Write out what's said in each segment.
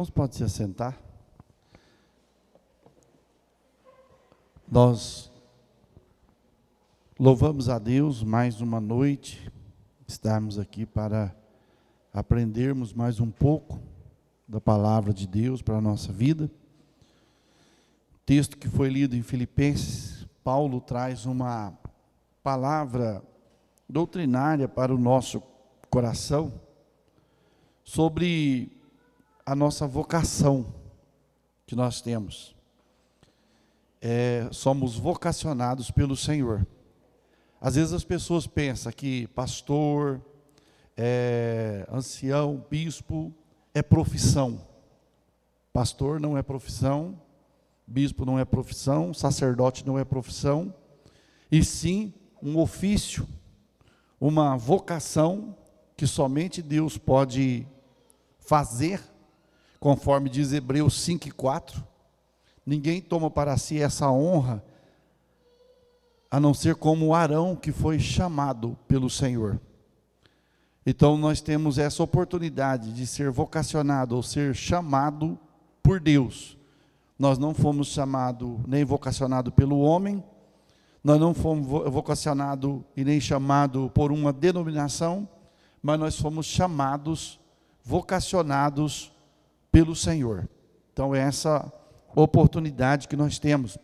Irmãos, pode se assentar. Nós louvamos a Deus mais uma noite, estarmos aqui para aprendermos mais um pouco da palavra de Deus para a nossa vida. O texto que foi lido em Filipenses, Paulo traz uma palavra doutrinária para o nosso coração sobre a nossa vocação que nós temos. Somos vocacionados pelo Senhor. Às vezes as pessoas pensam que pastor, ancião, bispo é profissão. Pastor não é profissão, bispo não é profissão, sacerdote não é profissão, e sim um ofício, uma vocação que somente Deus pode fazer, conforme diz Hebreus 5:4, ninguém toma para si essa honra, a não ser como Arão, que foi chamado pelo Senhor. Então nós temos essa oportunidade de ser vocacionado, ou ser chamado por Deus. Nós não fomos chamados, nem vocacionados pelo homem, nós não fomos vocacionados e nem chamados por uma denominação, mas nós fomos chamados, vocacionados pelo Senhor. Então é essa oportunidade que nós temos.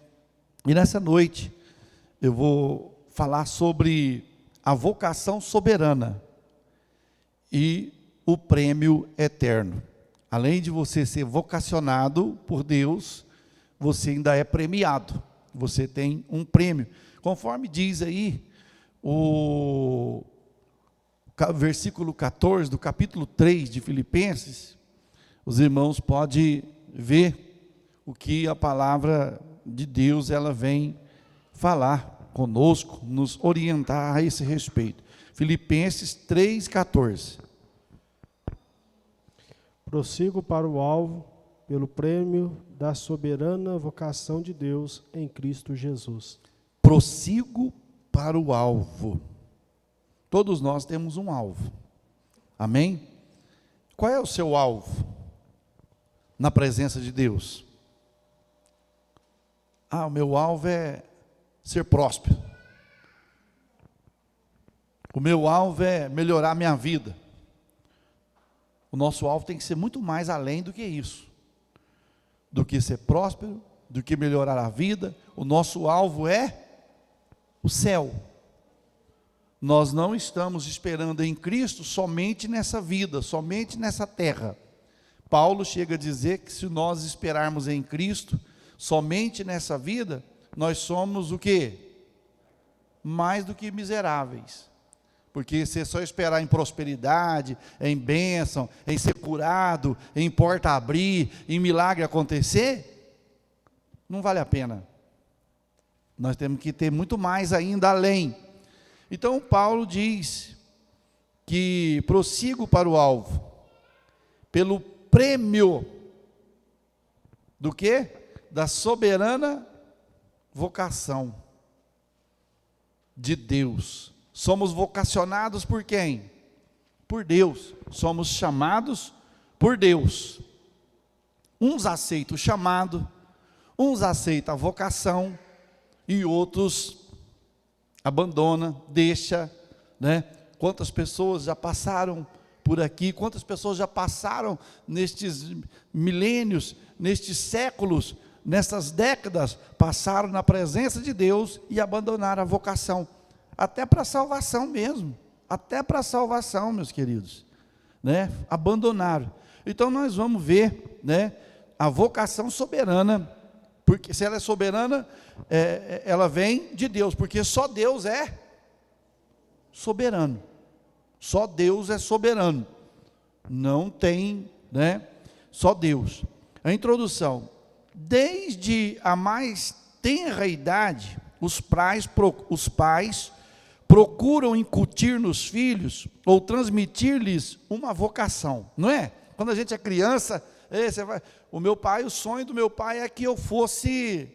E nessa noite eu vou falar sobre a vocação soberana e o prêmio eterno. Além de você ser vocacionado por Deus, você ainda é premiado. Você tem um prêmio. Conforme diz aí o versículo 14 do capítulo 3 de Filipenses, os irmãos podem ver o que a palavra de Deus ela vem falar conosco, nos orientar a esse respeito. Filipenses 3:14. Prossigo para o alvo, pelo prêmio da soberana vocação de Deus em Cristo Jesus. Prossigo para o alvo. Todos nós temos um alvo. Amém? Qual é o seu alvo na presença de Deus? O meu alvo é ser próspero. O meu alvo é melhorar minha vida. O nosso alvo tem que ser muito mais além do que isso. Do que ser próspero, do que melhorar a vida. O nosso alvo é o céu. Nós não estamos esperando em Cristo somente nessa vida, somente nessa terra. Paulo chega a dizer que se nós esperarmos em Cristo somente nessa vida, nós somos o quê? Mais do que miseráveis. Porque se só esperar em prosperidade, em bênção, em ser curado, em porta abrir, em milagre acontecer, não vale a pena. Nós temos que ter muito mais ainda além. Então Paulo diz que prossigo para o alvo, pelo prêmio do quê? Da soberana vocação de Deus. Somos vocacionados por quem? Por Deus. Somos chamados por Deus. Uns aceitam o chamado, uns aceitam a vocação, e outros abandona, deixa, né? Quantas pessoas já passaram por aqui, quantas pessoas já passaram nestes milênios, nestes séculos, nessas décadas, passaram na presença de Deus e abandonaram a vocação, até para a salvação mesmo, até para a salvação, meus queridos, né? Abandonaram. Então nós vamos ver, né, a vocação soberana, porque se ela é soberana, ela vem de Deus, porque só Deus é soberano. Só Deus é soberano. Não tem, né? Só Deus. A introdução. Desde a mais tenra idade, os pais procuram incutir nos filhos ou transmitir-lhes uma vocação, não é? Quando a gente é criança, o sonho do meu pai é que eu fosse,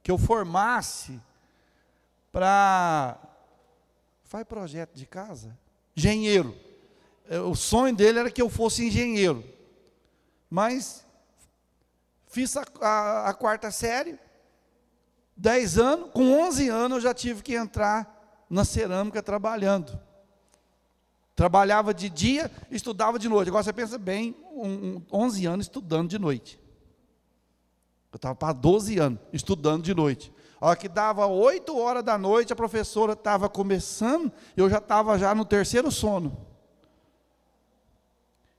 que eu formasse para, faz projeto de casa, engenheiro. o sonho dele era que eu fosse engenheiro. Mas fiz a quarta série, 10 anos, com 11 anos eu já tive que entrar na cerâmica trabalhando. Trabalhava de dia, estudava de noite. Agora você pensa bem, 11 anos estudando de noite. Eu estava para 12 anos, estudando de noite. A hora que dava 8 horas da noite, a professora estava começando, eu já estava no terceiro sono.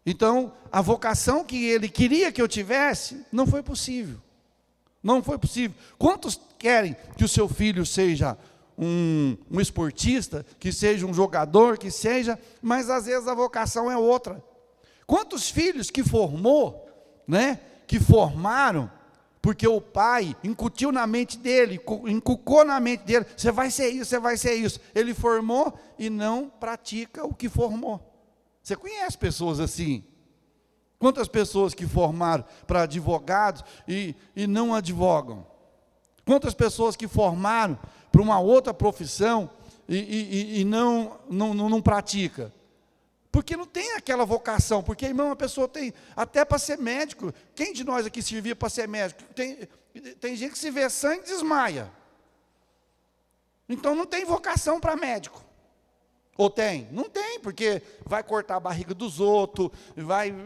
Então, a vocação que ele queria que eu tivesse, não foi possível. Não foi possível. Quantos querem que o seu filho seja um esportista, que seja um jogador, que seja, mas às vezes a vocação é outra. Quantos filhos que formou, né, que formaram, porque o pai incutiu na mente dele, inculcou na mente dele, você vai ser isso, você vai ser isso. Ele formou e não pratica o que formou. Você conhece pessoas assim? Quantas pessoas que formaram para advogados e não advogam? Quantas pessoas que formaram para uma outra profissão e não pratica? Porque não tem aquela vocação, porque, irmão, a pessoa tem, até para ser médico, quem de nós aqui servia para ser médico? Tem gente que se vê sangue e desmaia. Então não tem vocação para médico. Ou tem? Não tem, porque vai cortar a barriga dos outros,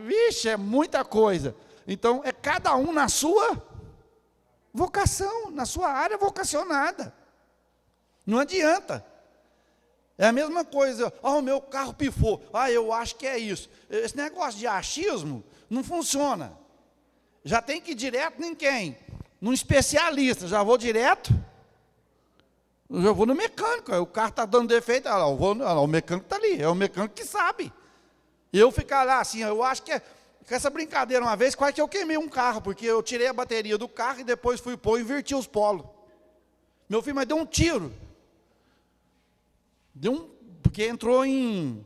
vixe, é muita coisa. Então é cada um na sua vocação, na sua área vocacionada. Não adianta. É a mesma coisa, o meu carro pifou, eu acho que é isso. Esse negócio de achismo não funciona. Já tem que ir direto em quem? Num especialista, já vou direto, já vou no mecânico, o carro está dando defeito, o mecânico está ali, é o mecânico que sabe. E eu ficar lá assim, eu acho que com essa brincadeira uma vez, quase que eu queimei um carro, porque eu tirei a bateria do carro e depois fui pôr e inverti os polos. Meu filho, mas deu um tiro. Porque entrou em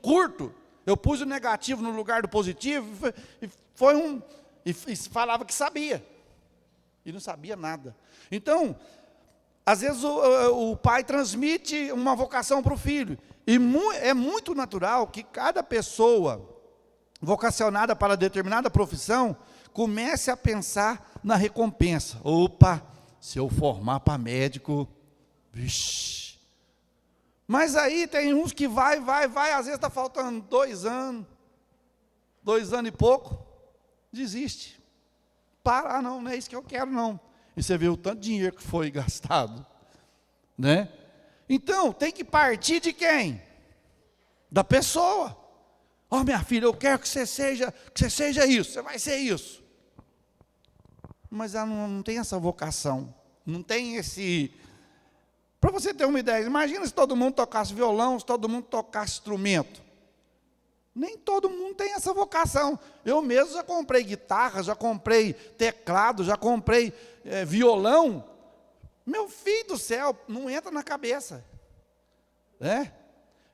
curto. Eu pus o negativo no lugar do positivo e falava que sabia. E não sabia nada. Então, às vezes o pai transmite uma vocação para o filho. E é muito natural que cada pessoa vocacionada para determinada profissão comece a pensar na recompensa. Opa, se eu formar para médico, vixe. Mas aí tem uns que vai, às vezes está faltando 2 anos e pouco, desiste. Para, não é isso que eu quero, não. E você vê o tanto de dinheiro que foi gastado, né? Então, tem que partir de quem? Da pessoa. Minha filha, eu quero que você seja isso, você vai ser isso. Mas ela não tem essa vocação, não tem esse... Para você ter uma ideia, imagina se todo mundo tocasse violão, se todo mundo tocasse instrumento. Nem todo mundo tem essa vocação. Eu mesmo já comprei guitarra, já comprei teclado, já comprei violão. Meu filho do céu, não entra na cabeça.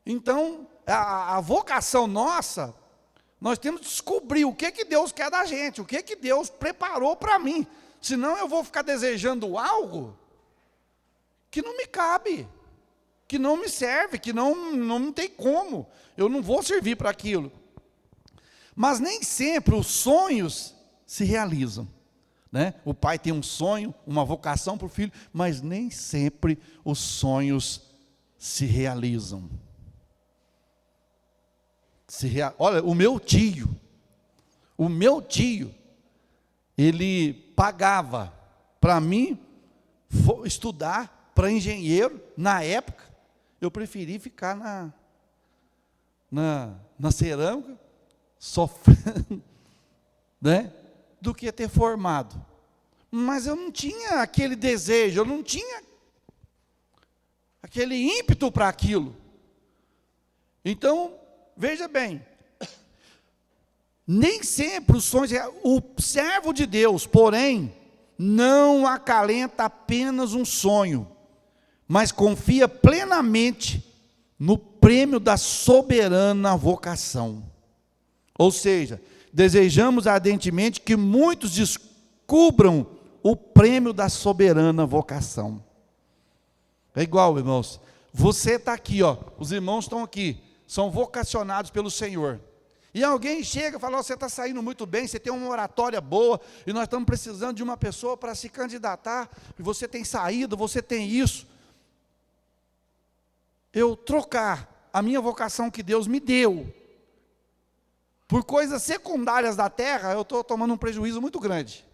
Então, a vocação nossa, nós temos que descobrir o que Deus quer da gente, o que Deus preparou para mim. Senão eu vou ficar desejando algo que não me cabe, que não me serve, que não tem como, eu não vou servir para aquilo. Mas nem sempre os sonhos se realizam, né? O pai tem um sonho, uma vocação para o filho, mas nem sempre os sonhos se realizam. Olha, o meu tio, ele pagava para mim estudar para engenheiro. Na época, eu preferi ficar na cerâmica, sofrendo, né, do que ter formado. Mas eu não tinha aquele desejo, eu não tinha aquele ímpeto para aquilo. Então, veja bem, nem sempre os sonhos... O servo de Deus, porém, não acalenta apenas um sonho, mas confia plenamente no prêmio da soberana vocação. Ou seja, desejamos ardentemente que muitos descubram o prêmio da soberana vocação. É igual, irmãos, você está aqui, os irmãos estão aqui, são vocacionados pelo Senhor. E alguém chega e fala, você está saindo muito bem, você tem uma oratória boa, e nós estamos precisando de uma pessoa para se candidatar, e você tem saído, você tem isso. Eu trocar a minha vocação que Deus me deu, por coisas secundárias da terra, eu estou tomando um prejuízo muito grande.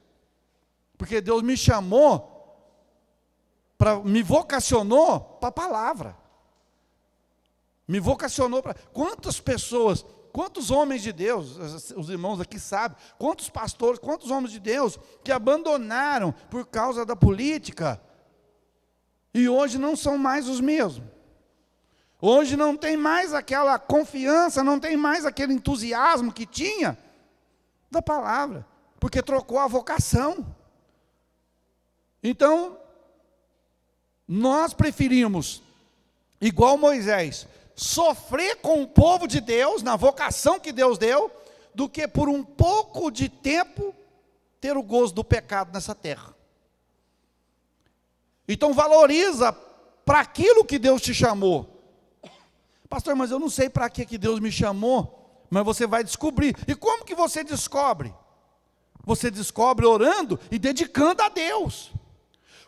Porque Deus me chamou, me vocacionou para a palavra. Me vocacionou para... Quantas pessoas, quantos homens de Deus, os irmãos aqui sabem, quantos pastores, quantos homens de Deus que abandonaram por causa da política, e hoje não são mais os mesmos. Hoje não tem mais aquela confiança, não tem mais aquele entusiasmo que tinha da palavra, porque trocou a vocação. Então, nós preferimos, igual Moisés, sofrer com o povo de Deus, na vocação que Deus deu, do que por um pouco de tempo ter o gozo do pecado nessa terra. Então valoriza para aquilo que Deus te chamou. Pastor, mas eu não sei para que Deus me chamou, mas você vai descobrir. E como que você descobre? Você descobre orando e dedicando a Deus.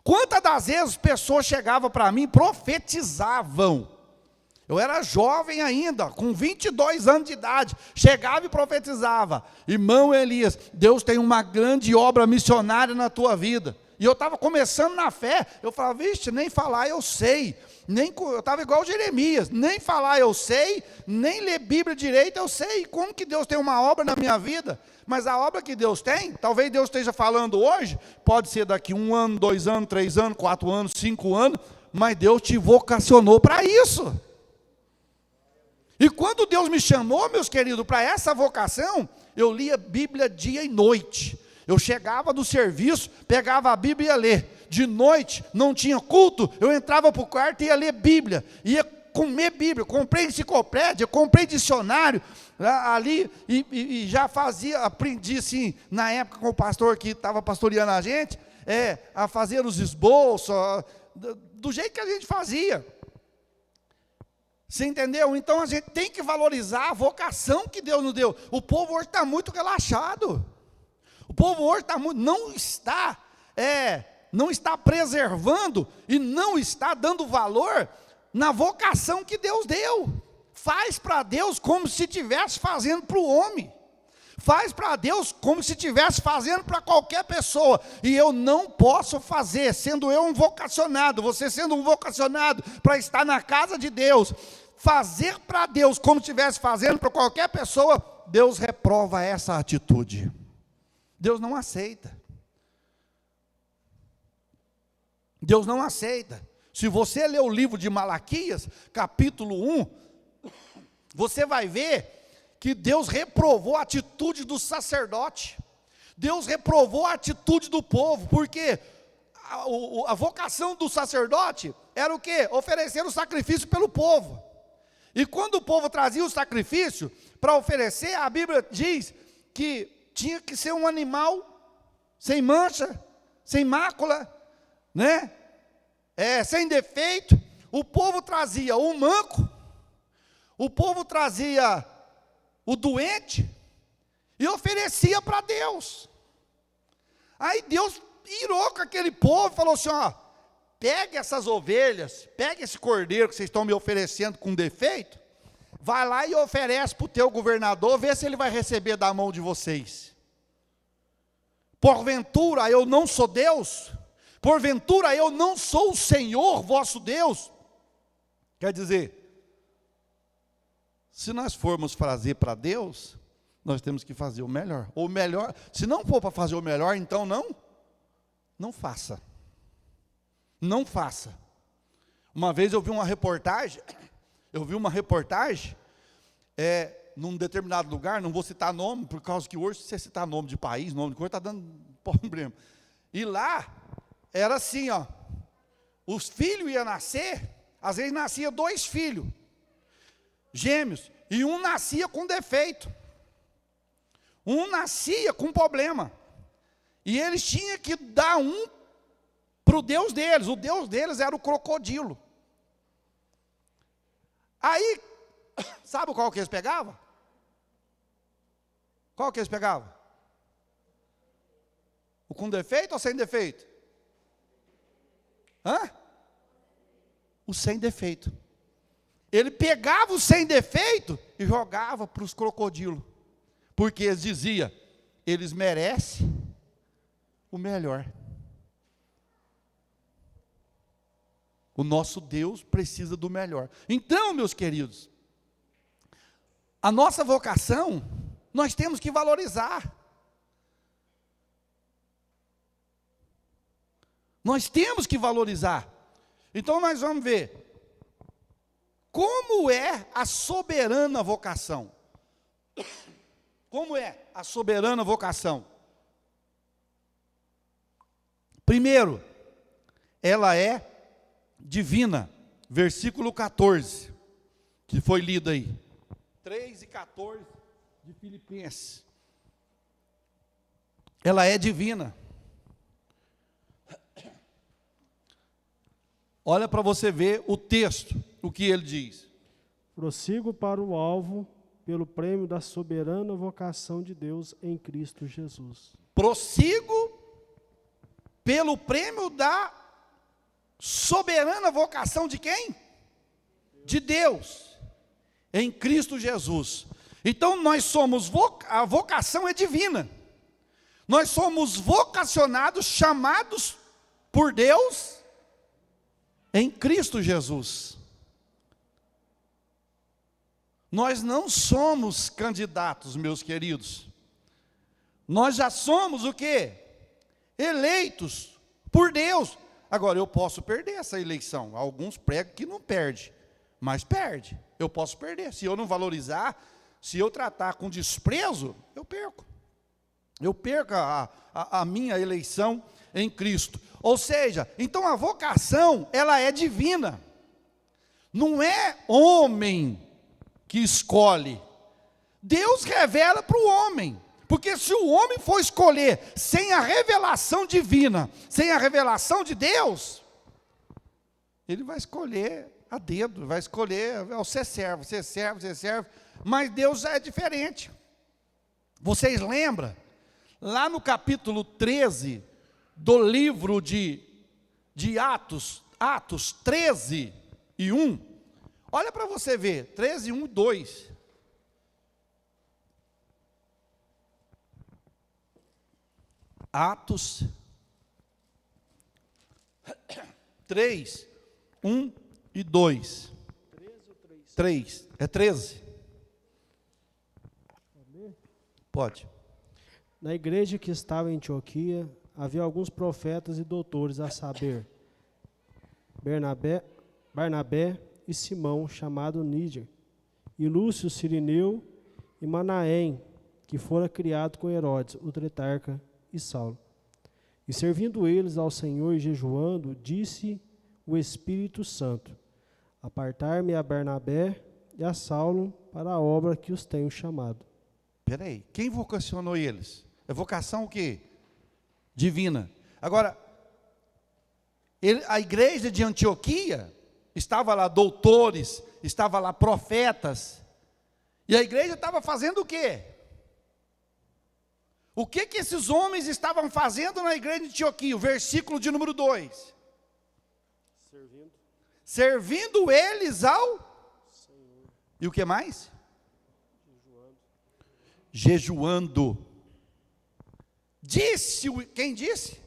Quantas das vezes pessoas chegavam para mim, profetizavam. Eu era jovem ainda, com 22 anos de idade, chegava e profetizava. Irmão Elias, Deus tem uma grande obra missionária na tua vida. E eu estava começando na fé, eu falava, vixe, nem falar eu sei. Eu estava igual Jeremias, nem falar eu sei, nem ler Bíblia direito eu sei. Como que Deus tem uma obra na minha vida? Mas a obra que Deus tem, talvez Deus esteja falando hoje, pode ser daqui 1 ano, 2 anos, 3 anos, 4 anos, 5 anos, mas Deus te vocacionou para isso. E quando Deus me chamou, meus queridos, para essa vocação, eu lia Bíblia dia e noite. Eu chegava do serviço, pegava a Bíblia e ia ler. De noite, não tinha culto, eu entrava para o quarto e ia ler Bíblia. Ia comer Bíblia, comprei enciclopédia, comprei dicionário ali e já fazia, aprendi assim, na época com o pastor que estava pastoreando a gente, a fazer os esboços, do jeito que a gente fazia. Você entendeu? Então a gente tem que valorizar a vocação que Deus nos deu. O povo hoje está muito relaxado. O povo hoje não está preservando e não está dando valor na vocação que Deus deu. Faz para Deus como se estivesse fazendo para o homem. Faz para Deus como se estivesse fazendo para qualquer pessoa. E eu não posso fazer, sendo eu um vocacionado, você sendo um vocacionado para estar na casa de Deus, fazer para Deus como se estivesse fazendo para qualquer pessoa, Deus reprova essa atitude. Deus não aceita. Deus não aceita. Se você ler o livro de Malaquias, capítulo 1, você vai ver que Deus reprovou a atitude do sacerdote. Deus reprovou a atitude do povo, porque a vocação do sacerdote era o quê? Oferecer o sacrifício pelo povo. E quando o povo trazia o sacrifício para oferecer, a Bíblia diz que tinha que ser um animal sem mancha, sem mácula, né? Sem defeito. O povo trazia o manco, o povo trazia o doente e oferecia para Deus. Aí Deus irou com aquele povo e falou assim, pegue essas ovelhas, pegue esse cordeiro que vocês estão me oferecendo com defeito, vai lá e oferece para o teu governador, vê se ele vai receber da mão de vocês. Porventura eu não sou Deus? Porventura eu não sou o Senhor vosso Deus? Quer dizer, se nós formos fazer para Deus, nós temos que fazer o melhor. Ou melhor, se não for para fazer o melhor, então não faça. Não faça. Uma vez eu vi uma reportagem, num determinado lugar, não vou citar nome, por causa que hoje, se você citar nome de país, nome de coisa, está dando problema. E lá, era assim, os filhos iam nascer, às vezes nascia 2 filhos, gêmeos, e um nascia com defeito, um nascia com problema, e eles tinham que dar um para o Deus deles era o crocodilo. Aí, Sabe qual que eles pegavam? Qual que eles pegavam? O com defeito ou sem defeito? Hã? O sem defeito. Ele pegava o sem defeito e jogava para os crocodilos. Porque eles diziam, eles merecem o melhor. O nosso Deus precisa do melhor. Então, meus queridos, a nossa vocação, nós temos que valorizar. Nós temos que valorizar. Então nós vamos ver como é a soberana vocação. Como é a soberana vocação? Primeiro, ela é divina. Versículo 14, que foi lido aí. 3 e 14 de Filipenses. Ela é divina. Olha para você ver o texto, o que ele diz. Prossigo para o alvo, pelo prêmio da soberana vocação de Deus em Cristo Jesus. Prossigo pelo prêmio da soberana vocação de quem? De Deus, em Cristo Jesus. Então nós somos, a vocação é divina. Nós somos vocacionados, chamados por Deus, em Cristo Jesus. Nós não somos candidatos, meus queridos. Nós já somos o quê? Eleitos por Deus. Agora, eu posso perder essa eleição. Alguns pregam que não perde, mas perde. Eu posso perder. Se eu não valorizar, se eu tratar com desprezo, eu perco. Eu perco a minha eleição em Cristo. Ou seja, então a vocação, ela é divina. Não é homem que escolhe. Deus revela para o homem. Porque se o homem for escolher sem a revelação divina, sem a revelação de Deus, ele vai escolher a dedo, vai escolher, você serve, mas Deus já é diferente. Vocês lembram? Lá no capítulo 13 do livro de Atos 13 e 1, olha para você ver, 13, 1 e 2. Atos 3, 1 e 2. 3, é 13? Pode. Na igreja que estava em Antioquia, havia alguns profetas e doutores, a saber, Barnabé e Simão, chamado Níger, e Lúcio Cirineu e Manaém, que fora criado com Herodes, o tetrarca, e Saulo. E servindo eles ao Senhor e jejuando, disse o Espírito Santo: apartar-me a Barnabé e a Saulo para a obra que os tenho chamado. Espera aí, quem vocacionou eles? É vocação o quê? Divina. Agora, a igreja de Antioquia, estava lá doutores, estava lá profetas, e a igreja estava fazendo o quê? O que esses homens estavam fazendo na igreja de Antioquia? O versículo de número 2. Servindo eles ao Senhor. E o que mais? Jejuando. Disse, quem disse?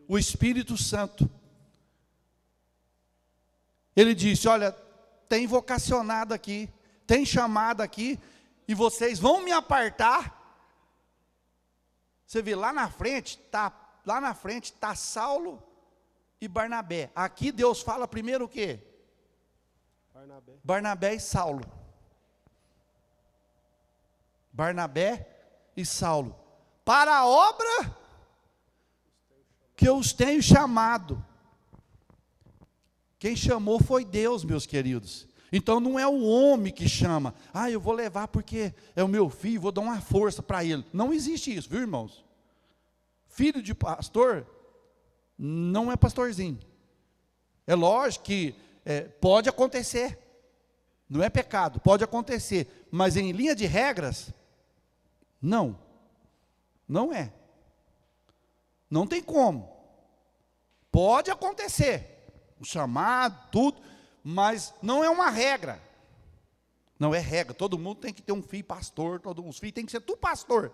O Espírito Santo. Ele disse, olha, tem vocacionado aqui, tem chamado aqui, e vocês vão me apartar. Você vê, lá na frente está Saulo e Barnabé. Aqui Deus fala primeiro o quê? Barnabé e Saulo. Barnabé e Saulo. Para a obra que eu os tenho chamado. Quem chamou foi Deus, meus queridos. Então não é o homem que chama. Eu vou levar porque é o meu filho, vou dar uma força para ele. Não existe isso, viu, irmãos? Filho de pastor não é pastorzinho. É lógico que pode acontecer. Não é pecado, pode acontecer, mas em linha de regras, não é. Não tem como. Pode acontecer, o chamado, tudo, mas não é uma regra. Não é regra, todo mundo tem que ter um filho pastor, os filhos tem que ser tu pastor.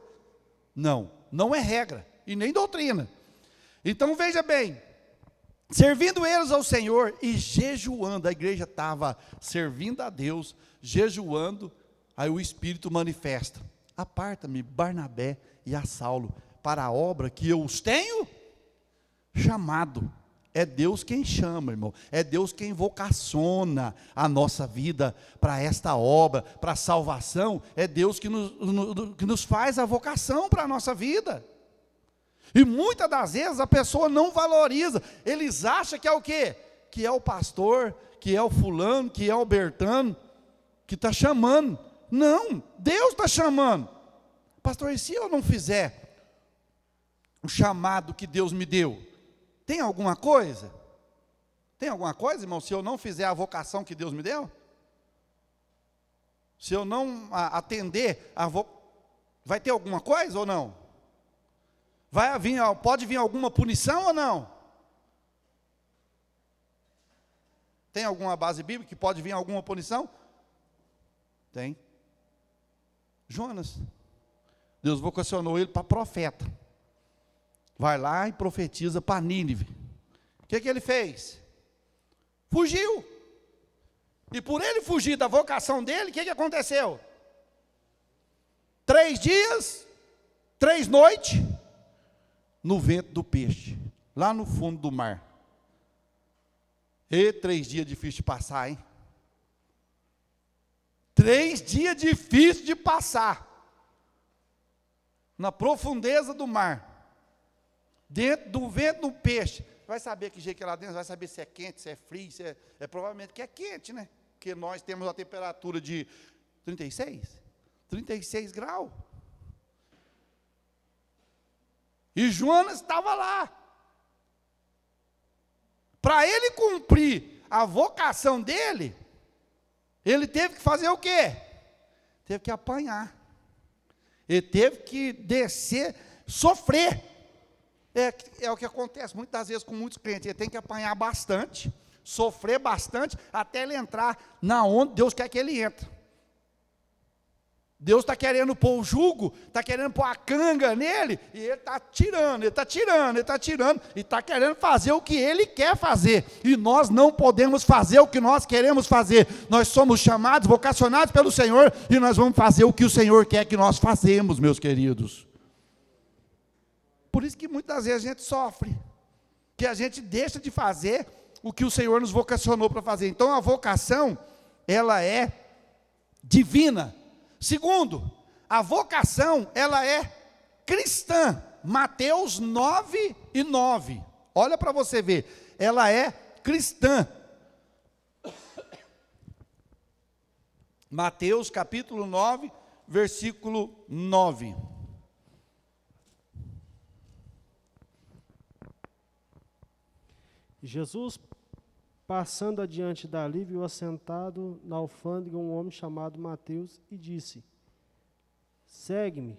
Não é regra, e nem doutrina. Então veja bem, servindo eles ao Senhor e jejuando, a igreja estava servindo a Deus, jejuando, aí o Espírito manifesta: aparta-me Barnabé e a Saulo para a obra que eu os tenho chamado. É Deus quem chama, irmão, é Deus quem vocaciona a nossa vida para esta obra, para a salvação, é Deus que nos faz a vocação para a nossa vida. E muitas das vezes a pessoa não valoriza, eles acham que é o quê? Que é o pastor, que é o fulano, que é o Bertano, que está chamando. Não, Deus está chamando. Pastor, e se eu não fizer o chamado que Deus me deu? Tem alguma coisa? Tem alguma coisa, irmão, se eu não fizer a vocação que Deus me deu? Se eu não atender vai ter alguma coisa ou não? Pode vir alguma punição ou não? Tem alguma base bíblica que pode vir alguma punição? Tem. Jonas, Deus vocacionou ele para profeta. Vai lá e profetiza para Nínive. O que ele fez? Fugiu. E por ele fugir da vocação dele, o que aconteceu? 3 dias, 3 noites, no vento do peixe, lá no fundo do mar. E 3 dias difícil de passar, hein? 3 dias difícil de passar. Na profundeza do mar. Dentro do vento do peixe. Vai saber que jeito que é lá dentro, vai saber se é quente, se é frio, é provavelmente que é quente, né? Porque nós temos a temperatura de 36 graus. E Jonas estava lá. Para ele cumprir a vocação dele, ele teve que fazer o quê? Teve que apanhar. Ele teve que descer, sofrer. É o que acontece muitas das vezes com muitos crentes. Ele tem que apanhar bastante, sofrer bastante, até ele entrar na onde Deus quer que ele entre. Deus está querendo pôr o jugo, está querendo pôr a canga nele, e ele está tirando, e está querendo fazer o que ele quer fazer, e nós não podemos fazer o que nós queremos fazer. Nós somos chamados, vocacionados pelo Senhor, e nós vamos fazer o que o Senhor quer que nós façamos, meus queridos. Por isso que muitas vezes a gente sofre, que a gente deixa de fazer o que o Senhor nos vocacionou para fazer. Então a vocação, ela é divina. Segundo, a vocação, ela é cristã. Mateus 9:9. Olha para você ver, ela é cristã. Mateus capítulo 9, versículo 9. Jesus, passando adiante dali, viu assentado na alfândega um homem chamado Mateus e disse: segue-me.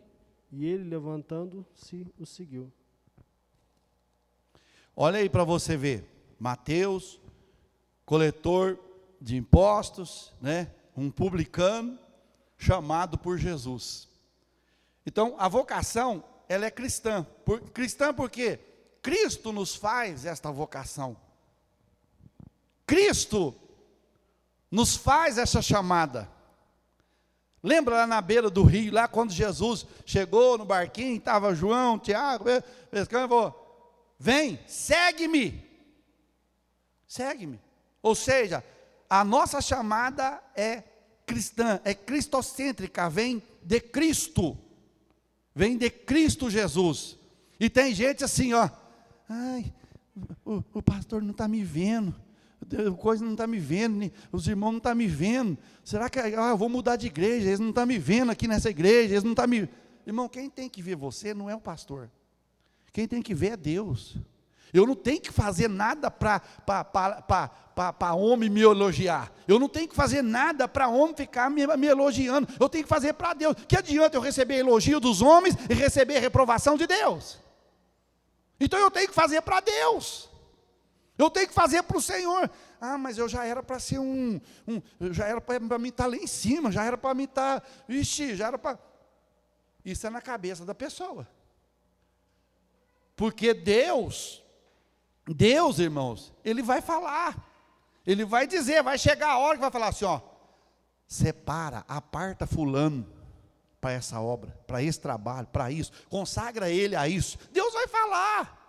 E ele, levantando-se, o seguiu. Olha aí para você ver, Mateus, coletor de impostos, né? Um publicano chamado por Jesus. Então, a vocação, ela é cristã. Cristã por quê? Cristo nos faz esta vocação. Cristo nos faz essa chamada. Lembra lá na beira do rio, lá quando Jesus chegou no barquinho, estava João, Tiago, pescando, falou: vem, segue-me. Segue-me. Ou seja, a nossa chamada é cristã, é cristocêntrica, vem de Cristo. Vem de Cristo Jesus. E tem gente assim, ó. Ai, o pastor não está me vendo, a coisa não está me vendo, os irmãos não estão me vendo. Será que eu vou mudar de igreja? Eles não estão me vendo aqui nessa igreja, eles não estão me... Irmão, quem tem que ver você não é o pastor. Quem tem que ver é Deus. Eu não tenho que fazer nada para homem me elogiar. Eu não tenho que fazer nada para homem ficar me elogiando. Eu tenho que fazer para Deus. Que adianta eu receber elogio dos homens e receber reprovação de Deus? Então eu tenho que fazer para Deus. Eu tenho que fazer para o Senhor. Ah, mas eu já era para ser já era para mim estar lá em cima, já era para mim estar, já era para... Isso é na cabeça da pessoa. Porque Deus, irmãos, Ele vai falar. Ele vai dizer, vai chegar a hora que vai falar assim, ó, separa, aparta fulano para essa obra, para esse trabalho, para isso, consagra ele a isso. Deus vai falar.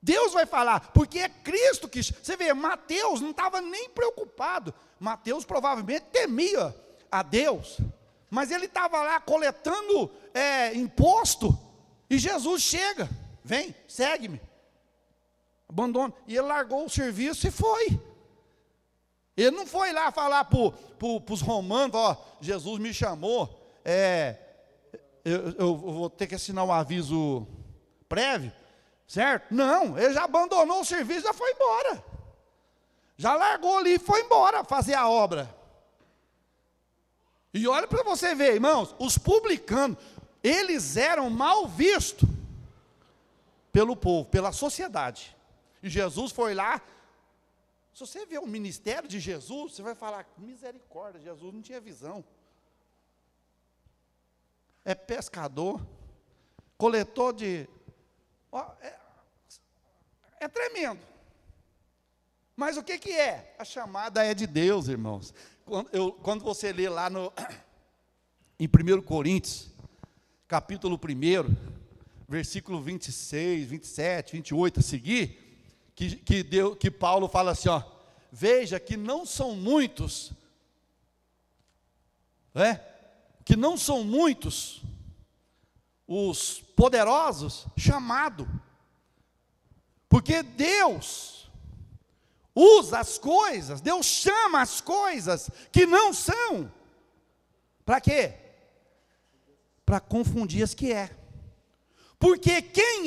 Deus vai falar, porque é Cristo que... Você vê, Mateus não estava nem preocupado. Mateus provavelmente temia a Deus, mas ele estava lá coletando imposto, e Jesus chega, vem, segue-me, abandona, e ele largou o serviço e foi. Ele não foi lá falar para os romanos, ó, Jesus me chamou, eu vou ter que assinar um aviso prévio, certo? Não, ele já abandonou o serviço, já foi embora. Já largou ali e foi embora fazer a obra. E olha para você ver, irmãos, os publicanos, eles eram mal vistos pelo povo, pela sociedade. E Jesus foi lá. Se você vê o ministério de Jesus, você vai falar, misericórdia, Jesus não tinha visão. É pescador, coletor de... É tremendo. Mas o que é? A chamada é de Deus, irmãos. Quando você lê lá em 1 Coríntios, capítulo 1, versículo 26, 27, 28 a seguir, que Paulo fala assim, ó, veja que não são muitos, que não são muitos os poderosos chamados, porque Deus usa as coisas, Deus chama as coisas que não são, para quê? Para confundir as que é, porque quem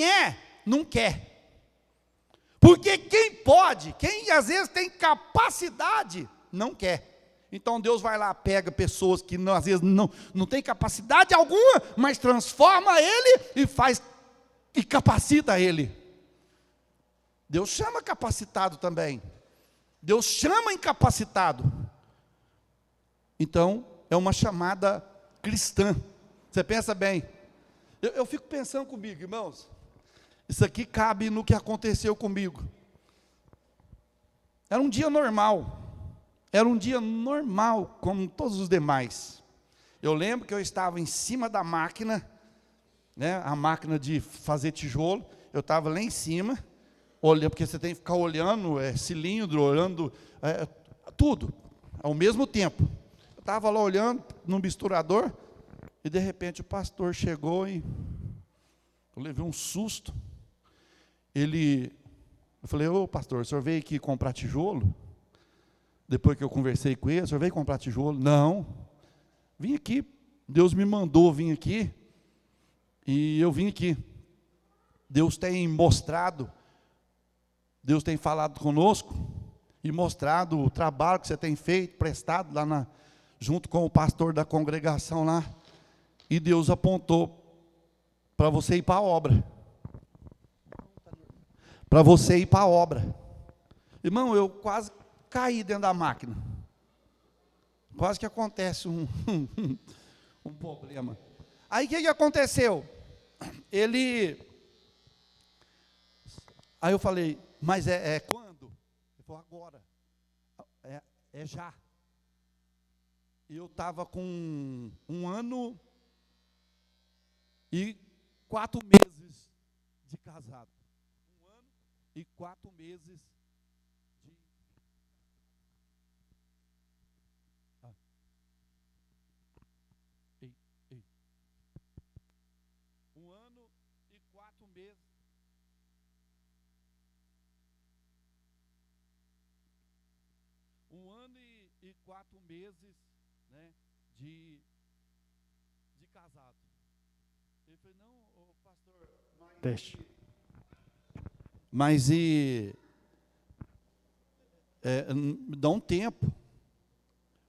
não quer. Porque quem pode, quem às vezes tem capacidade, não quer. Então Deus vai lá, pega pessoas que às vezes não tem capacidade alguma, mas transforma ele e capacita ele. Deus chama capacitado também. Deus chama incapacitado. Então, é uma chamada cristã. Você pensa bem. Eu fico pensando comigo, irmãos. Isso aqui cabe no que aconteceu comigo. Era um dia normal. Era um dia normal, como todos os demais. Eu lembro que eu estava em cima da máquina, a máquina de fazer tijolo. Eu estava lá em cima, olhando, porque você tem que ficar olhando cilindro, olhando tudo, ao mesmo tempo. Eu estava lá olhando no misturador, e de repente o pastor chegou e eu levei um susto. Eu falei, ô pastor, o senhor veio aqui comprar tijolo? Depois que eu conversei com ele, o senhor veio comprar tijolo? Não, vim aqui, Deus me mandou vir aqui, e eu vim aqui. Deus tem mostrado, Deus tem falado conosco, e mostrado o trabalho que você tem feito, prestado lá junto com o pastor da congregação lá, e Deus apontou para você ir para a obra. Para você ir para a obra. Irmão, eu quase caí dentro da máquina. Quase que acontece um problema. Aí o que aconteceu? Aí eu falei, mas é quando? Ele falou, agora. É já. Eu estava com 1 ano e 4 meses de casado. 1 ano e 4 meses de... Ei. 1 ano e 4 meses. 1 ano e 4 meses, de casado. Ele falou, não, pastor, mas... Teste. Mas dá um tempo. Eu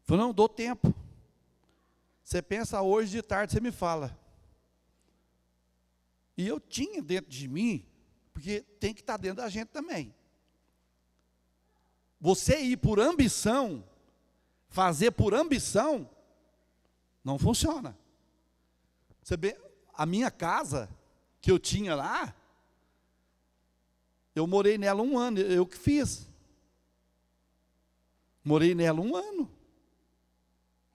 falei, não, dou tempo. Você pensa hoje de tarde, você me fala. E eu tinha dentro de mim, porque tem que estar dentro da gente também. Você ir por ambição, fazer por ambição, não funciona. Você vê, a minha casa, que eu tinha lá, eu morei nela 1 ano, eu que fiz. Morei nela 1 ano.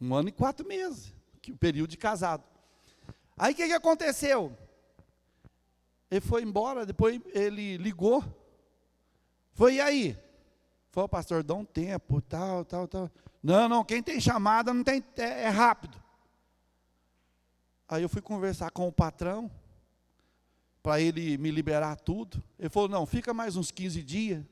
1 ano e 4 meses, que o período de casado. Aí o que aconteceu? Ele foi embora, depois ele ligou. Foi, e aí? Falei, pastor, dá um tempo, tal. Não, quem tem chamada não tem, é rápido. Aí eu fui conversar com o patrão, para ele me liberar tudo. Ele falou, não, fica mais uns 15 dias.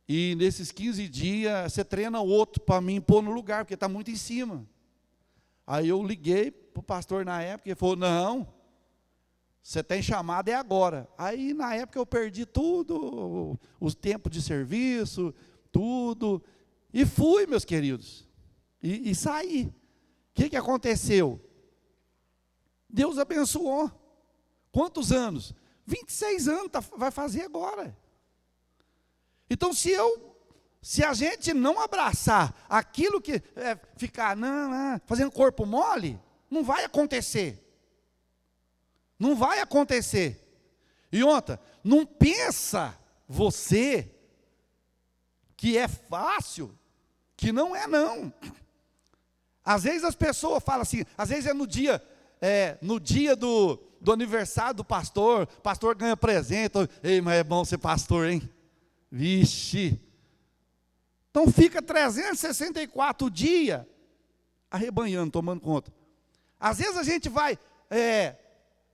E nesses 15 dias, você treina o outro para mim pôr no lugar, porque está muito em cima. Aí eu liguei para o pastor na época, ele falou, não, você tem chamada, é agora. Aí na época eu perdi tudo, os tempos de serviço, tudo. E fui, meus queridos. E saí. O que aconteceu? Deus abençoou. Quantos anos? 26 anos, vai fazer agora. Então, se a gente não abraçar aquilo que ficar fazendo corpo mole, não vai acontecer. Não vai acontecer. E outra, não pensa você que é fácil, que não é não. Às vezes as pessoas falam assim, às vezes é no dia do aniversário do pastor ganha presente. Ei, mas é bom ser pastor, hein? Vixe. Então fica 364 dias arrebanhando, tomando conta. Às vezes a gente vai,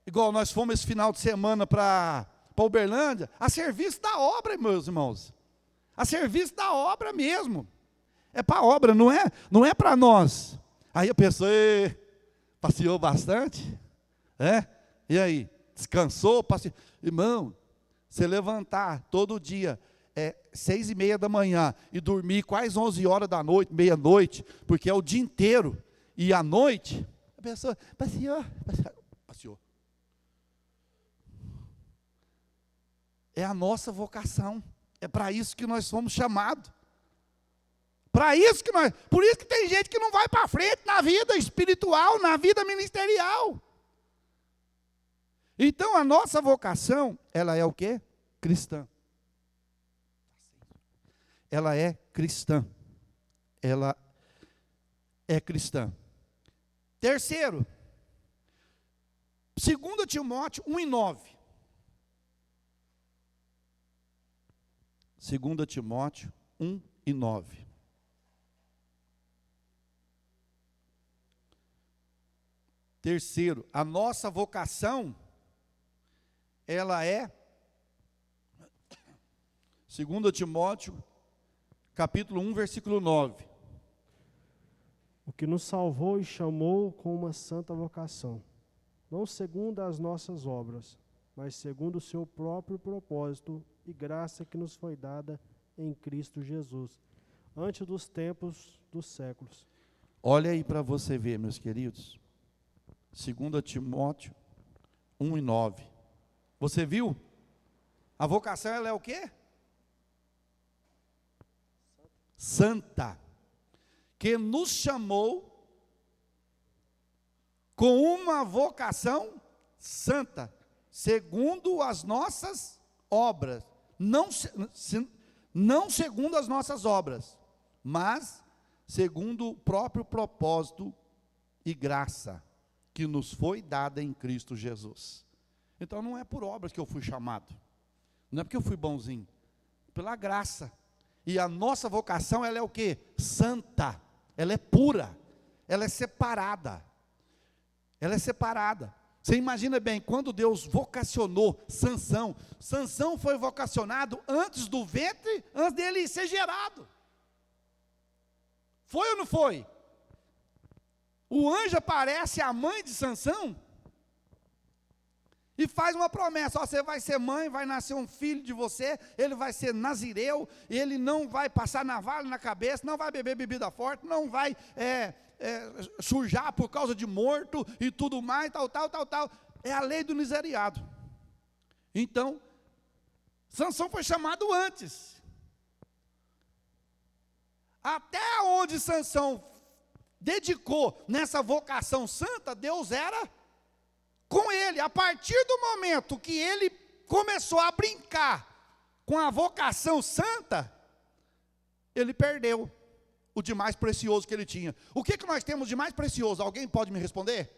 igual nós fomos esse final de semana para Uberlândia, a serviço da obra, meus irmãos. A serviço da obra mesmo. É para a obra, não é para nós. Aí a pessoa passeou bastante, e aí, descansou, passeou. Irmão, você levantar todo dia, 6:30 da manhã, e dormir quase 11 horas da noite, meia-noite, porque é o dia inteiro, e à noite, a pessoa passeou. É a nossa vocação, é para isso que nós fomos chamados. Por isso que tem gente que não vai para frente na vida espiritual, na vida ministerial. Então a nossa vocação, ela é o quê? Cristã. Ela é cristã. Ela é cristã. Terceiro, 2 Timóteo 1:9. 2 Timóteo 1:9. Terceiro, a nossa vocação, ela é, 2 Timóteo, capítulo 1, versículo 9. O que nos salvou e chamou com uma santa vocação, não segundo as nossas obras, mas segundo o seu próprio propósito e graça que nos foi dada em Cristo Jesus, antes dos tempos dos séculos. Olha aí para você ver, meus queridos. 2 Timóteo 1:9. Você viu? A vocação, ela é o quê? Santa. Que nos chamou com uma vocação santa, segundo as nossas obras. Não segundo as nossas obras, mas segundo o próprio propósito e graça que nos foi dada em Cristo Jesus. Então não é por obras que eu fui chamado, não é porque eu fui bonzinho, pela graça. E a nossa vocação, ela é o quê? Santa, ela é pura, ela é separada. Ela é separada. Você imagina bem, quando Deus vocacionou Sansão, Sansão foi vocacionado antes do ventre, antes dele ser gerado. Foi ou não foi? O anjo aparece à mãe de Sansão E faz uma promessa: ó, você vai ser mãe, vai nascer um filho de você, ele vai ser nazireu, ele não vai passar navalha na cabeça, não vai beber bebida forte, não vai sujar por causa de morto e tudo mais, tal. É a lei do lisariado. Então, Sansão foi chamado antes. Até onde Sansão dedicou nessa vocação santa, Deus era com ele. A partir do momento que ele começou a brincar com a vocação santa, ele perdeu o de mais precioso que ele tinha. O que nós temos de mais precioso? Alguém pode me responder?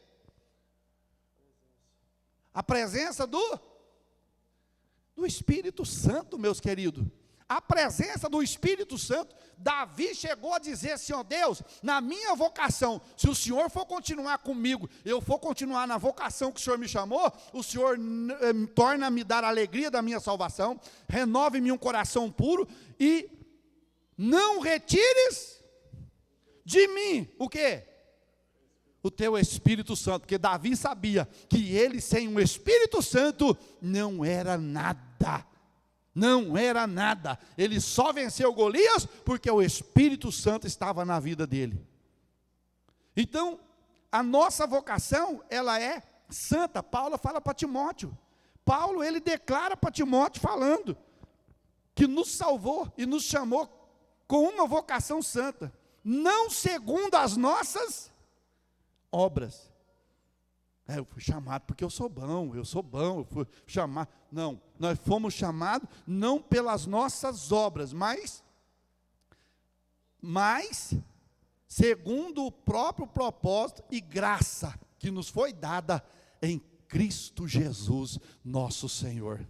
A presença do Espírito Santo, meus queridos. A presença do Espírito Santo. Davi chegou a dizer assim: ó Deus, na minha vocação, se o Senhor for continuar comigo, eu for continuar na vocação que o Senhor me chamou, o Senhor torna-me dar a alegria da minha salvação, renove-me um coração puro, e não retires de mim, o quê? O teu Espírito Santo. Porque Davi sabia que ele sem o Espírito Santo não era nada. Não era nada. Ele só venceu Golias porque o Espírito Santo estava na vida dele. Então, a nossa vocação, ela é santa. Paulo fala para Timóteo. Paulo, ele declara para Timóteo falando que nos salvou e nos chamou com uma vocação santa, não segundo as nossas obras. Eu fui chamado porque eu sou bom, eu fui chamado. Não, nós fomos chamados não pelas nossas obras, mas segundo o próprio propósito e graça que nos foi dada em Cristo Jesus, nosso Senhor.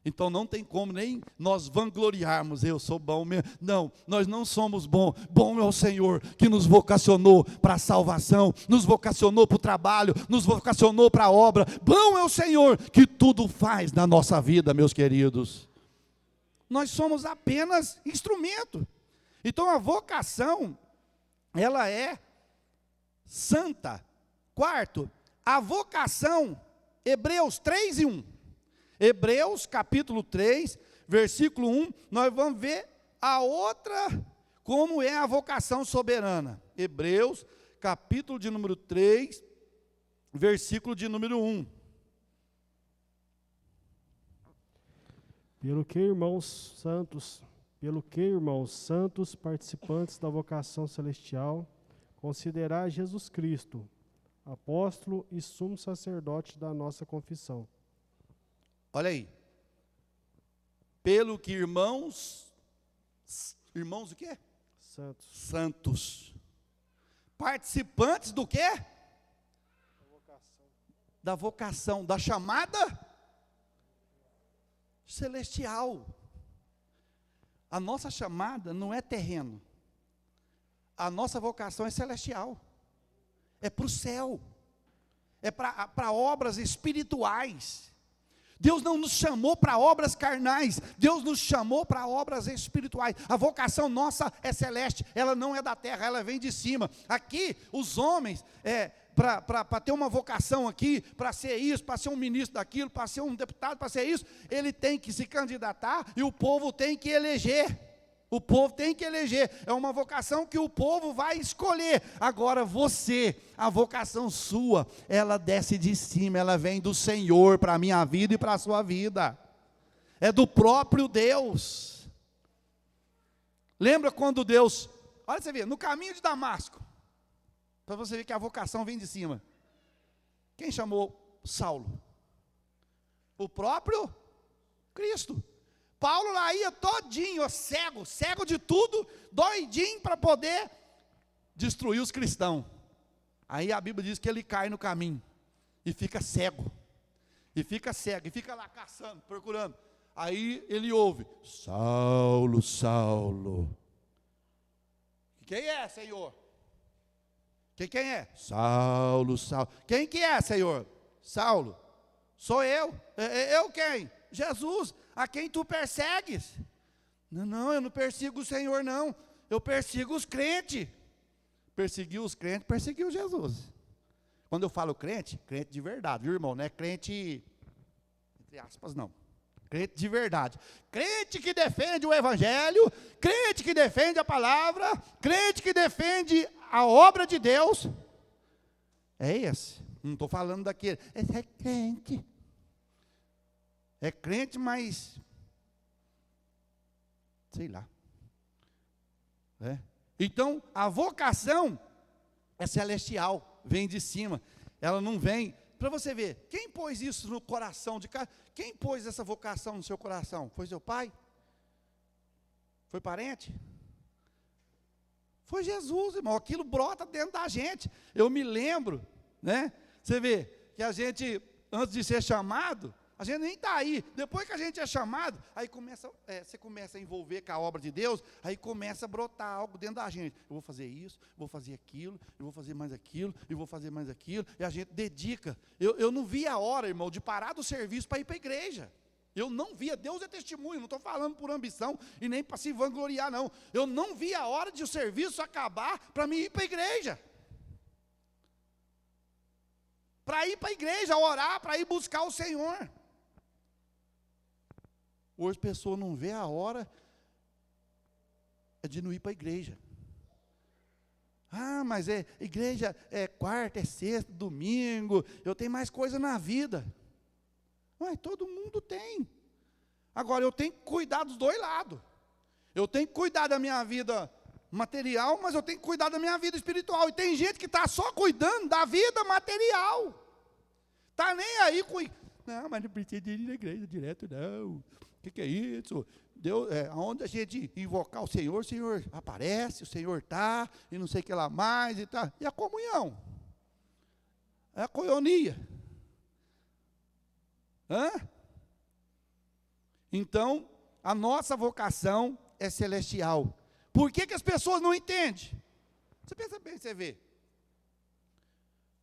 Então não tem como nem nós vangloriarmos: eu sou bom mesmo. Não, nós não somos bons. Bom é o Senhor que nos vocacionou para a salvação, nos vocacionou para o trabalho, nos vocacionou para a obra. Bom é o Senhor que tudo faz na nossa vida, meus queridos. Nós somos apenas instrumento. Então a vocação, ela é santa. Quarto, a vocação, Hebreus 3:1. Hebreus capítulo 3, versículo 1, nós vamos ver a outra, como é a vocação soberana. Hebreus capítulo de número 3, versículo de número 1. Pelo que, irmãos santos, participantes da vocação celestial, considerai Jesus Cristo, apóstolo e sumo sacerdote da nossa confissão. Olha aí. Pelo que irmãos o quê? Santos. Participantes do quê? Da vocação, da chamada celestial. A nossa chamada não é terreno. A nossa vocação é celestial. É para o céu. É para obras espirituais. Deus não nos chamou para obras carnais, Deus nos chamou para obras espirituais. A vocação nossa é celeste, ela não é da terra, ela vem de cima. Aqui, os homens, para ter uma vocação aqui, para ser isso, para ser um ministro daquilo, para ser um deputado, para ser isso, ele tem que se candidatar e o povo tem que eleger. O povo tem que eleger, é uma vocação que o povo vai escolher. Agora você, a vocação sua, ela desce de cima, ela vem do Senhor para a minha vida e para a sua vida. É do próprio Deus. Lembra quando Deus, olha você vê, no caminho de Damasco, para você ver que a vocação vem de cima. Quem chamou Saulo? O próprio Cristo. Paulo lá ia todinho, cego de tudo, doidinho para poder destruir os cristãos. Aí a Bíblia diz que ele cai no caminho e fica cego. E fica lá caçando, procurando. Aí ele ouve: Saulo, Saulo. Quem é, Senhor? Quem é? Saulo, Saulo. Quem que é, Senhor? Saulo. Sou eu. Eu quem? Jesus. A quem tu persegues? Não, eu não persigo o Senhor, não. Eu persigo os crentes. Perseguiu os crentes, perseguiu Jesus. Quando eu falo crente, crente de verdade, viu, irmão? Não é crente entre aspas, não. Crente de verdade. Crente que defende o evangelho, crente que defende a palavra, crente que defende a obra de Deus. É esse. Não estou falando daquele. Esse é crente. É crente, mas sei lá. Então, a vocação é celestial, vem de cima. Ela não vem. Para você ver, quem pôs isso no coração de cada? Quem pôs essa vocação no seu coração? Foi seu pai? Foi parente? Foi Jesus, irmão. Aquilo brota dentro da gente. Eu me lembro, né? Você vê que a gente, antes de ser chamado, a gente nem está aí. Depois que a gente é chamado, aí você começa a envolver com a obra de Deus, aí começa a brotar algo dentro da gente. Eu vou fazer isso, vou fazer aquilo, eu vou fazer mais aquilo, e vou fazer mais aquilo, e a gente dedica. Eu não vi a hora, irmão, de parar do serviço para ir para a igreja. Eu não via, Deus é testemunho, não estou falando por ambição e nem para se vangloriar, não. Eu não vi a hora de o serviço acabar para mim ir para a igreja. Para ir para a igreja, orar, para ir buscar o Senhor. Hoje a pessoa não vê a hora de não ir para a igreja. Ah, mas igreja é quarta, é sexta, domingo, eu tenho mais coisa na vida. Mas todo mundo tem. Agora eu tenho que cuidar dos dois lados. Eu tenho que cuidar da minha vida material, mas eu tenho que cuidar da minha vida espiritual. E tem gente que está só cuidando da vida material. Está nem aí com... Não, mas não precisa de ir na igreja direto, não. O que é isso? Deus, onde a gente invocar o Senhor aparece, o Senhor está, e não sei o que lá mais, e tá. E a comunhão? É a coionia. Então, a nossa vocação é celestial. Por que as pessoas não entendem? Você pensa bem, você vê.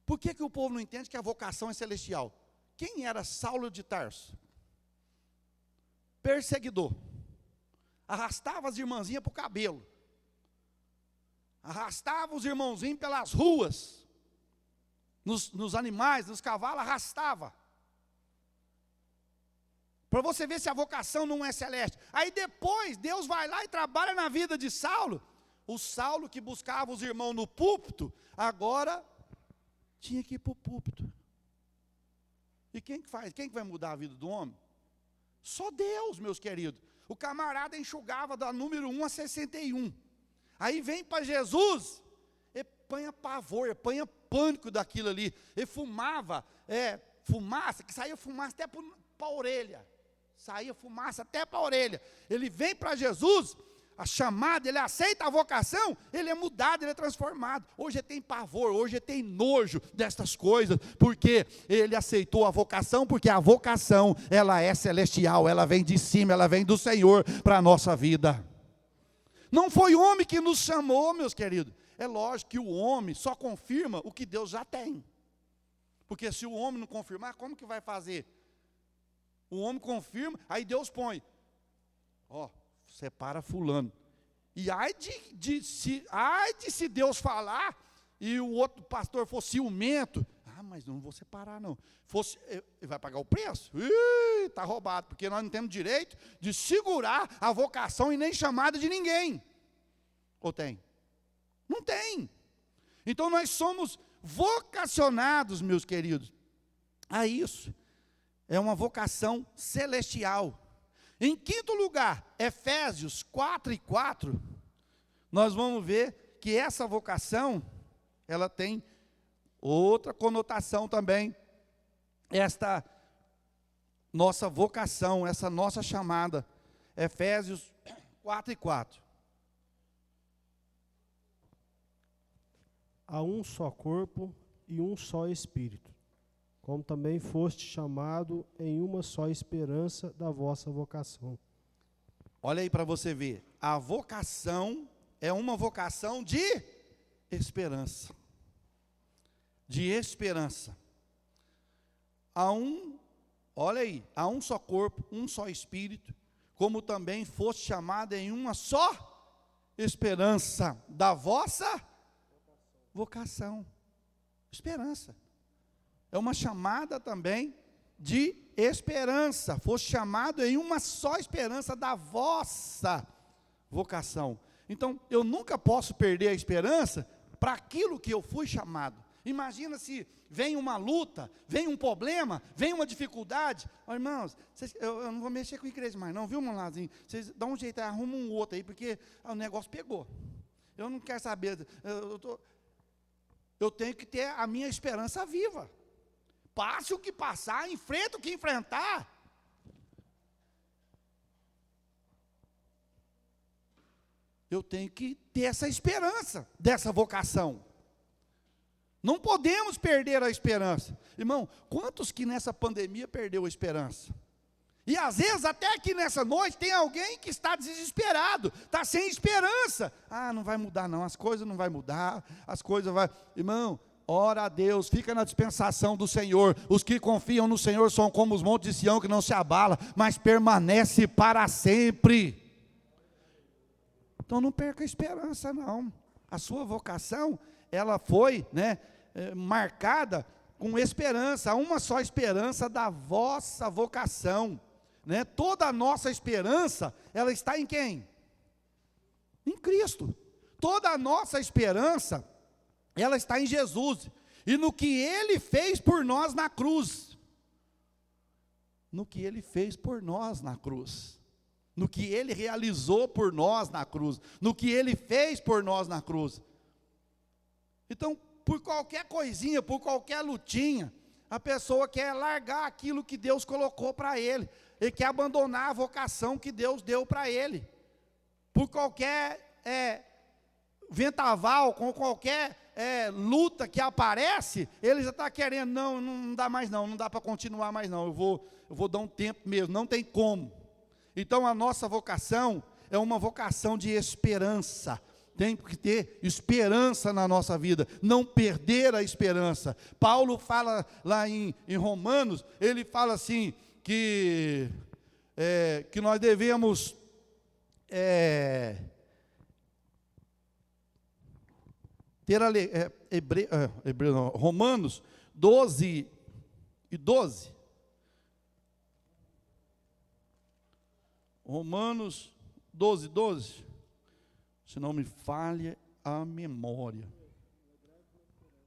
Por que o povo não entende que a vocação é celestial? Quem era Saulo de Tarso? Perseguidor. Arrastava as irmãzinhas para o cabelo. Arrastava os irmãozinhos pelas ruas. Nos animais, nos cavalos, arrastava. Para você ver se a vocação não é celeste. Aí depois, Deus vai lá e trabalha na vida de Saulo. O Saulo que buscava os irmãos no púlpito, agora tinha que ir para o púlpito. E quem que faz? Quem que vai mudar a vida do homem? Só Deus, meus queridos. O camarada enxugava da número 1 a 61. Aí vem para Jesus, e panha pavor, panha pânico daquilo ali. Ele fumava, fumaça, que saía fumaça até para a orelha. Saía fumaça até para a orelha. Ele vem para Jesus, a chamada, ele aceita a vocação, ele é mudado, ele é transformado. Hoje ele tem pavor, hoje ele tem nojo destas coisas, porque ele aceitou a vocação, porque a vocação, ela é celestial, ela vem de cima, ela vem do Senhor para a nossa vida. Não foi o homem que nos chamou, meus queridos. É lógico que o homem só confirma o que Deus já tem. Porque se o homem não confirmar, como que vai fazer? O homem confirma, aí Deus põe, separa fulano. E ai de se Deus falar, e o outro pastor for ciumento, mas não vou separar não. Ele vai pagar o preço? Está roubado, porque nós não temos direito de segurar a vocação e nem chamada de ninguém. Ou tem? Não tem. Então nós somos vocacionados, meus queridos, a isso. É uma vocação celestial. Em quinto lugar, Efésios 4:4, nós vamos ver que essa vocação, ela tem outra conotação também. Esta nossa vocação, essa nossa chamada, Efésios 4:4. Há um só corpo e um só Espírito, como também foste chamado em uma só esperança da vossa vocação. Olha aí para você ver, a vocação é uma vocação de esperança. De esperança. Olha aí, há um só corpo, um só Espírito, como também foste chamado em uma só esperança da vossa vocação. Esperança. É uma chamada também de esperança, foste chamado em uma só esperança da vossa vocação. Então, eu nunca posso perder a esperança para aquilo que eu fui chamado. Imagina se vem uma luta, vem um problema, vem uma dificuldade. Oh, irmãos, eu não vou mexer com a igreja mais não, viu, Molazinho? Vocês dão um jeito, arrumam um outro aí, porque o negócio pegou. Eu não quero saber, eu tenho que ter a minha esperança viva. Passe o que passar, enfrenta o que enfrentar. Eu tenho que ter essa esperança, dessa vocação. Não podemos perder a esperança. Irmão, quantos que nessa pandemia perdeu a esperança? E às vezes até aqui nessa noite tem alguém que está desesperado, está sem esperança. Ah, não vai mudar não, as coisas não vão mudar, as coisas vai... Irmão, ora a Deus, fica na dispensação do Senhor. Os que confiam no Senhor são como os montes de Sião que não se abala, mas permanece para sempre. Então não perca a esperança não. A sua vocação, ela foi, marcada com esperança, uma só esperança da vossa vocação. Toda a nossa esperança, ela está em quem? Em Cristo. Toda a nossa esperança, ela está em Jesus, e no que Ele fez por nós na cruz, no que Ele fez por nós na cruz, no que Ele realizou por nós na cruz, no que Ele fez por nós na cruz. Então, por qualquer coisinha, por qualquer lutinha, a pessoa quer largar aquilo que Deus colocou para ele quer abandonar a vocação que Deus deu para ele, por qualquer vendaval, com qualquer luta que aparece, ele já está querendo, não dá mais não dá para continuar mais não, eu vou dar um tempo mesmo, não tem como. Então a nossa vocação é uma vocação de esperança, tem que ter esperança na nossa vida, não perder a esperança. Paulo fala lá em Romanos, ele fala assim, que nós devemos ter Romanos 12 e 12. Romanos 12, 12. Se não me falha a memória.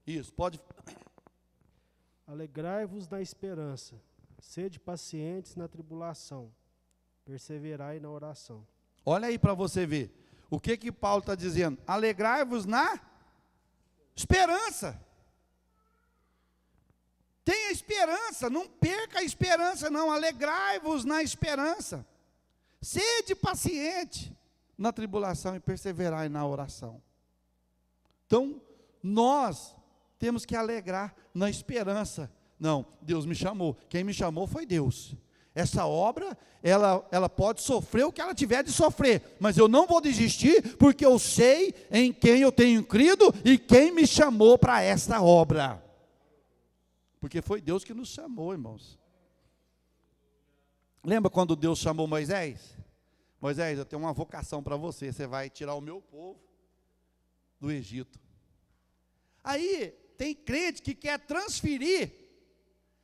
Isso, pode. Alegrai-vos na esperança, sede pacientes na tribulação, perseverai na oração. Olha aí para você ver. O que Paulo está dizendo? Alegrai-vos na esperança. Tenha esperança, não perca a esperança não. Alegrai-vos na esperança. Sede paciente na tribulação e perseverai na oração. Então, nós temos que alegrar na esperança. Não, Deus me chamou. Quem me chamou foi Deus. Essa obra, ela pode sofrer o que ela tiver de sofrer, mas eu não vou desistir, porque eu sei em quem eu tenho crido e quem me chamou para esta obra. Porque foi Deus que nos chamou, irmãos. Lembra quando Deus chamou Moisés? Moisés, eu tenho uma vocação para você, você vai tirar o meu povo do Egito. Aí, tem crente que quer transferir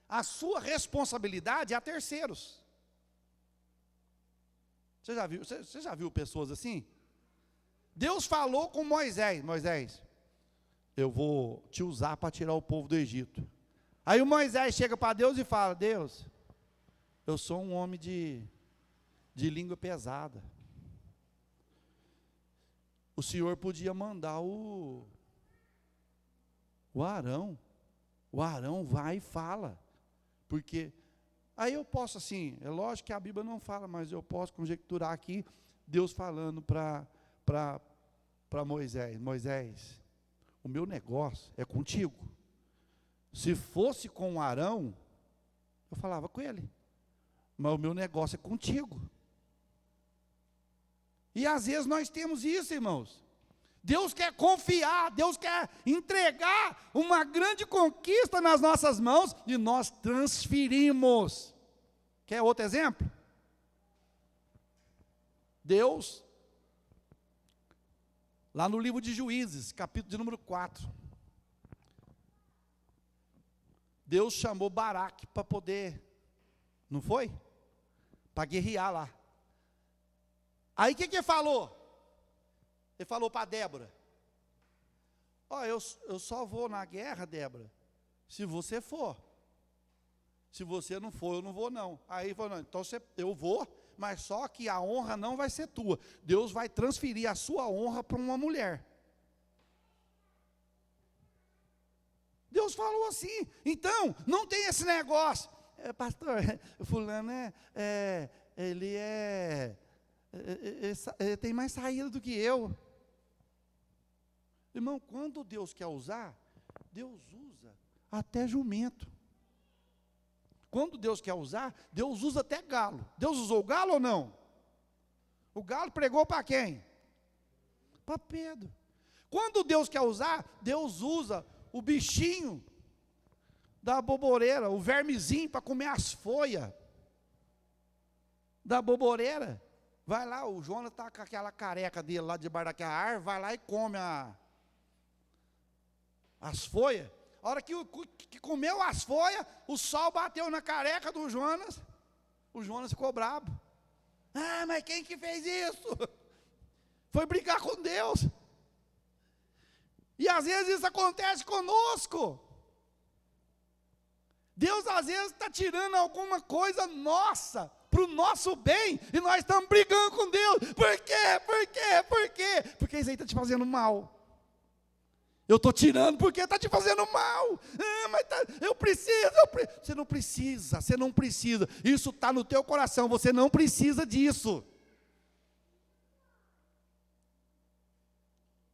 a sua responsabilidade a terceiros. Você já viu pessoas assim? Deus falou com Moisés, Moisés, eu vou te usar para tirar o povo do Egito. Aí o Moisés chega para Deus e fala, Deus, eu sou um homem de língua pesada. O Senhor podia mandar o Arão. O Arão vai e fala. Porque, aí eu posso assim, é lógico que a Bíblia não fala, mas eu posso conjecturar aqui, Deus falando para Moisés, Moisés, o meu negócio é contigo. Se fosse com o Arão, eu falava com ele, mas o meu negócio é contigo. E às vezes nós temos isso, irmãos. Deus quer confiar, Deus quer entregar uma grande conquista nas nossas mãos e nós transferimos. Quer outro exemplo? Deus, lá no livro de Juízes, capítulo de número 4, Deus chamou Baraque para poder Não foi? Para guerrear lá. Aí o que ele falou? Ele falou para Débora: ó, eu só vou na guerra, Débora, se você for. Se você não for, eu não vou não. Aí ele falou: não, então eu vou, mas só que a honra não vai ser tua. Deus vai transferir a sua honra para uma mulher. Deus falou assim. Então, não tem esse negócio. Pastor, fulano ele tem mais saída do que eu. Irmão, quando Deus quer usar, Deus usa até jumento. Quando Deus quer usar, Deus usa até galo. Deus usou o galo ou não? O galo pregou para quem? Para Pedro. Quando Deus quer usar, Deus usa o bichinho da boboreira, o vermezinho para comer as folhas da boboreira. Vai lá, o Jonas está com aquela careca dele lá debaixo daquela árvore, vai lá e come as folhas. A hora que comeu as folhas, o sol bateu na careca do Jonas, o Jonas ficou bravo. Ah, mas quem que fez isso? Foi brigar com Deus. E às vezes isso acontece conosco. Deus às vezes está tirando alguma coisa nossa, para o nosso bem, e nós estamos brigando com Deus. Por quê? Por quê? Por quê? Porque isso aí está te fazendo mal. Eu estou tirando porque está te fazendo mal. Ah, mas eu preciso. Você não precisa. Isso está no teu coração, você não precisa disso.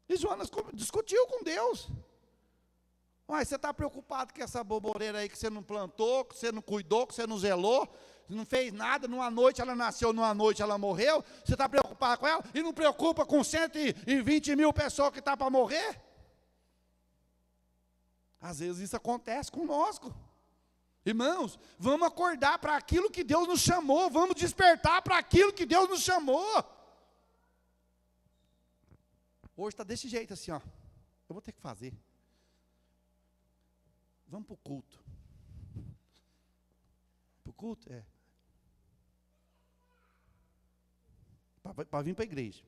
E Jonas discutiu com Deus. Mas você está preocupado com essa boboreira aí que você não plantou, que você não cuidou, que você não zelou, não fez nada, numa noite ela nasceu, numa noite ela morreu, você está preocupado com ela e não preocupa com 120 mil pessoas que estão para morrer? Às vezes isso acontece conosco. Irmãos, vamos acordar para aquilo que Deus nos chamou, vamos despertar para aquilo que Deus nos chamou. Hoje está desse jeito assim, ó. Eu vou ter que fazer. Vamos para o culto. Para o culto? É. Para vir para a igreja.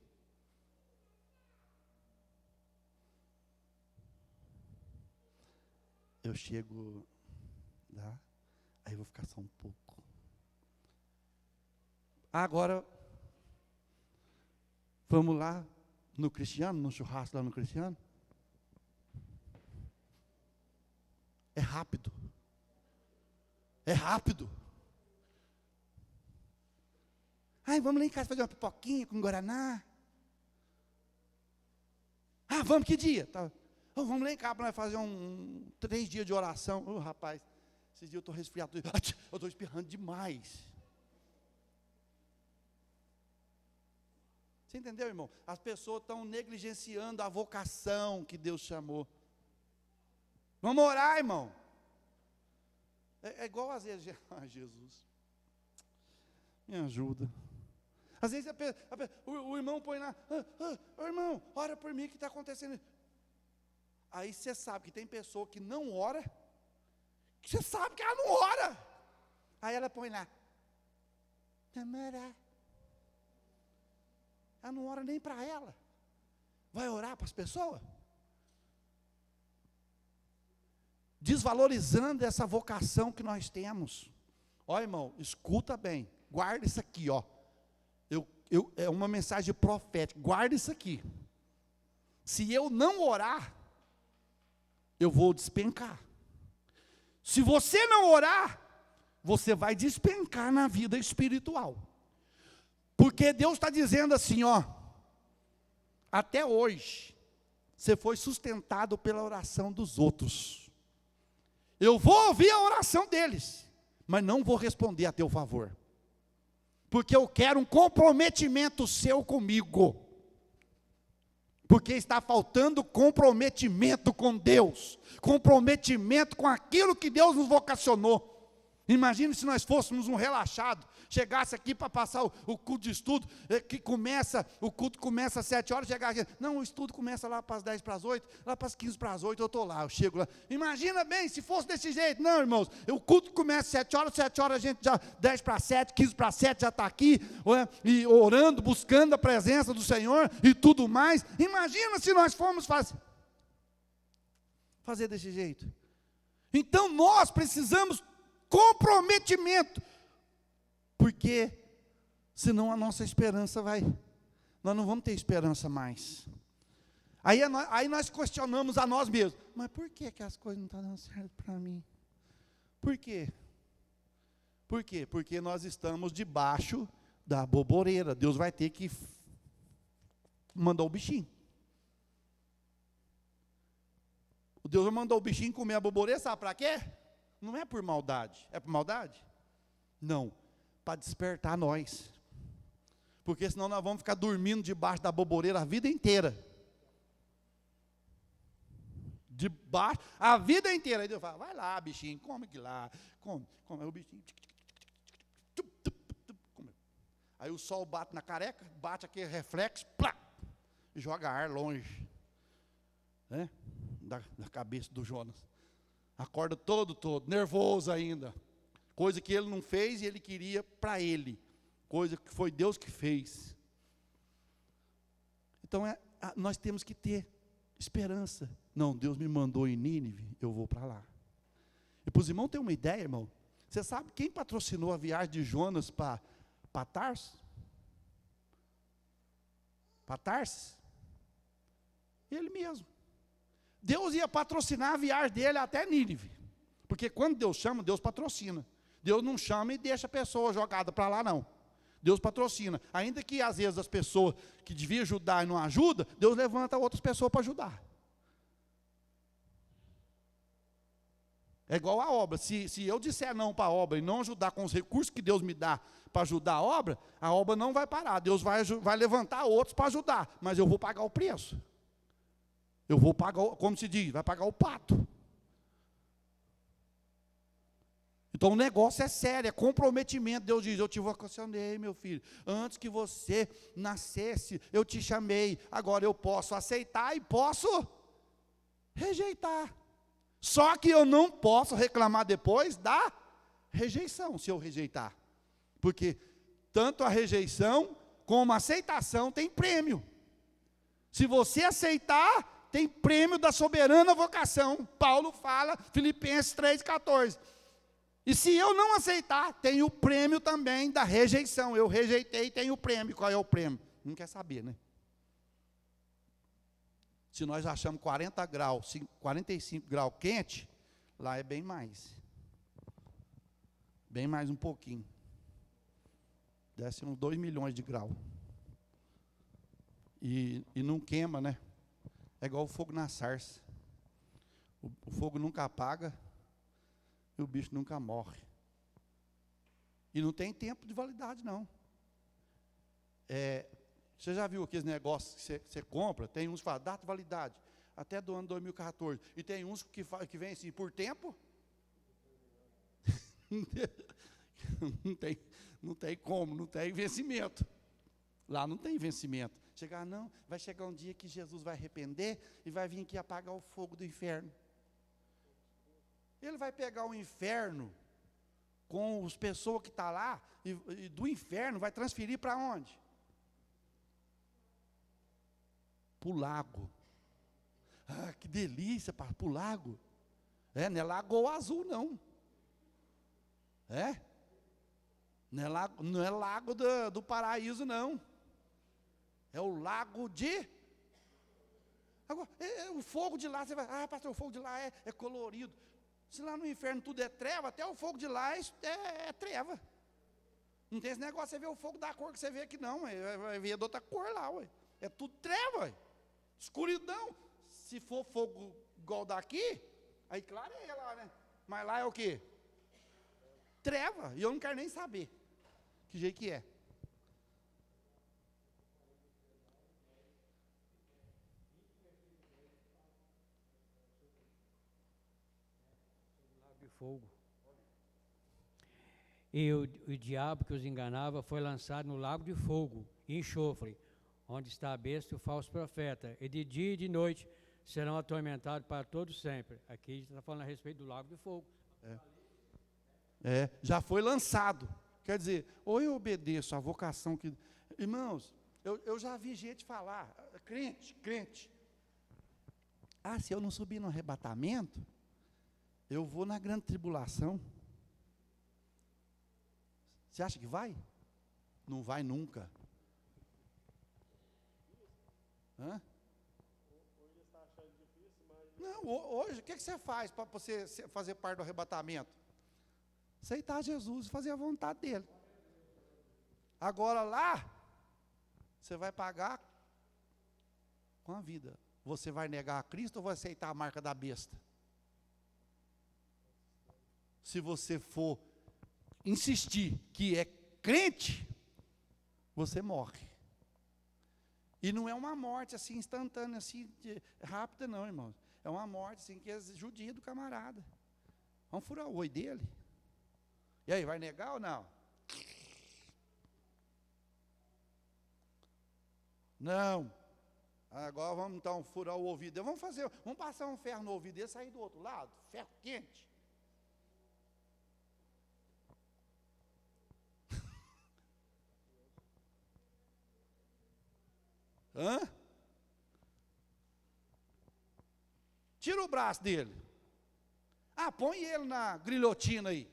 Eu chego lá, aí eu vou ficar só um pouco. Agora, vamos lá no Cristiano, no churrasco lá no Cristiano. É rápido. É rápido. Ai, vamos lá em casa fazer uma pipoquinha com guaraná. Ah, vamos, que dia? Tá. Oh, vamos lá em casa para nós fazer 3 dias de oração. Oh, rapaz, esses dias eu estou resfriado. Eu estou espirrando demais. Você entendeu, irmão? As pessoas estão negligenciando a vocação que Deus chamou. Vamos orar, irmão. É igual às vezes, Jesus, me ajuda. Às vezes o irmão põe lá, irmão, ora por mim, o que está acontecendo? Aí você sabe que tem pessoa que não ora, que você sabe que ela não ora. Aí ela põe lá, vamos orar. Ela não ora nem para ela. Vai orar para as pessoas? Desvalorizando essa vocação que nós temos. Ó, irmão, escuta bem, guarda isso aqui, ó. É uma mensagem profética, guarda isso aqui. Se eu não orar, eu vou despencar. Se você não orar, você vai despencar na vida espiritual. Porque Deus está dizendo assim, ó, até hoje, você foi sustentado pela oração dos outros. Eu vou ouvir a oração deles, mas não vou responder a teu favor. Porque eu quero um comprometimento seu comigo. Porque está faltando comprometimento com Deus, comprometimento com aquilo que Deus nos vocacionou. Imagine se nós fôssemos um relaxado, chegasse aqui para passar o culto de estudo, o culto começa às 7 horas, chegar aqui, não, o estudo começa lá para as 10 para as 8, lá para as 15 para as 8, eu estou lá, eu chego lá. Imagina bem, se fosse desse jeito. Não, irmãos, o culto começa às 7 horas a gente já, 10 para 7, 15 para 7 já está aqui, e orando, buscando a presença do Senhor e tudo mais. Imagina se nós formos fazer desse jeito. Então nós precisamos comprometimento, porque senão a nossa esperança nós não vamos ter esperança mais. Aí nós questionamos a nós mesmos, mas por que as coisas não estão dando certo para mim? Por quê? Por quê? Porque nós estamos debaixo da boboreira. Deus vai ter que mandar o bichinho. Deus vai mandar o bichinho comer a boboreira, sabe para quê? Não é por maldade. É por maldade? Não. Para despertar nós. Porque senão nós vamos ficar dormindo debaixo da boboreira a vida inteira. Debaixo, a vida inteira. Aí Deus fala, vai lá, bichinho, come aqui lá. Come. Aí o bichinho. Aí o sol bate na careca, bate aquele reflexo, plá, e joga ar longe. Né? Da cabeça do Jonas. Acorda todo, nervoso ainda. Coisa que ele não fez e ele queria para ele. Coisa que foi Deus que fez. Então nós temos que ter esperança. Não, Deus me mandou em Nínive, eu vou para lá. E para os irmãos terem uma ideia, irmão. Você sabe quem patrocinou a viagem de Jonas para Tarso? Para Tarsis? Ele mesmo. Deus ia patrocinar a viagem dele até Nínive. Porque quando Deus chama, Deus patrocina. Deus não chama e deixa a pessoa jogada para lá, não. Deus patrocina. Ainda que às vezes as pessoas que deviam ajudar e não ajudam, Deus levanta outras pessoas para ajudar. É igual a obra. Se eu disser não para a obra e não ajudar com os recursos que Deus me dá para ajudar a obra não vai parar. Deus vai levantar outros para ajudar, mas eu vou pagar o preço. Eu vou pagar, como se diz, vai pagar o pato. Então o negócio é sério, é comprometimento. Deus diz, eu te vocacionei, meu filho. Antes que você nascesse, eu te chamei. Agora eu posso aceitar e posso rejeitar. Só que eu não posso reclamar depois da rejeição, se eu rejeitar. Porque tanto a rejeição como a aceitação tem prêmio. Se você aceitar, tem prêmio da soberana vocação. Paulo fala, Filipenses 3,14. E se eu não aceitar, tem o prêmio também da rejeição. Eu rejeitei, tem o prêmio. Qual é o prêmio? Não quer saber, né? Se nós achamos 40 graus, 45 graus quente, lá é bem mais. Bem mais um pouquinho. Desce uns 2 milhões de graus. E não queima, né? É igual o fogo na sarça. O fogo nunca apaga e o bicho nunca morre. E não tem tempo de validade, não. Você já viu aqueles negócios que você compra? Tem uns que falam, data de validade, até do ano 2014. E tem uns que vem assim, por tempo? Não tem como, não tem vencimento. Lá não tem vencimento. Não, vai chegar um dia que Jesus vai arrepender e vai vir aqui apagar o fogo do inferno. Ele vai pegar o inferno com as pessoas que estão lá e do inferno vai transferir para onde? Para o lago. Ah, que delícia, para o lago. Não é Lagoa Azul, não. Não é lago do paraíso, não. É o lago de... Agora, o fogo de lá, você vai... pastor, o fogo de lá é colorido. Se lá no inferno tudo é treva, até o fogo de lá é treva. Não tem esse negócio, você vê o fogo da cor que você vê aqui, não. Vai ver de outra cor lá, ué. É tudo treva, ué. Escuridão. Se for fogo igual daqui, aí clareia lá, né? Mas lá é o quê? Treva. E eu não quero nem saber que jeito que é. Fogo. E o diabo que os enganava foi lançado no lago de fogo e enxofre, onde está a besta e o falso profeta. E de dia e de noite serão atormentados para todo sempre. Aqui a gente está falando a respeito do lago de fogo. Já foi lançado. Quer dizer, ou eu obedeço à vocação que... Irmãos, eu já vi gente falar, crente. Se eu não subir no arrebatamento, eu vou na grande tribulação. Você acha que vai? Não vai nunca. Hã? Não, hoje, o que você faz para você fazer parte do arrebatamento? Aceitar Jesus e fazer a vontade dele. Agora lá, você vai pagar com a vida. Você vai negar a Cristo ou vai aceitar a marca da besta? Se você for insistir que é crente, você morre. E não é uma morte assim instantânea, assim rápida não, irmãos. É uma morte assim que é judia do camarada. Vamos furar o oi dele. E aí, vai negar ou não? Não. Agora vamos então furar o ouvido dele. Vamos passar um ferro no ouvido dele e sair do outro lado. Ferro quente. Tira o braço dele. Põe ele na grilhotina aí.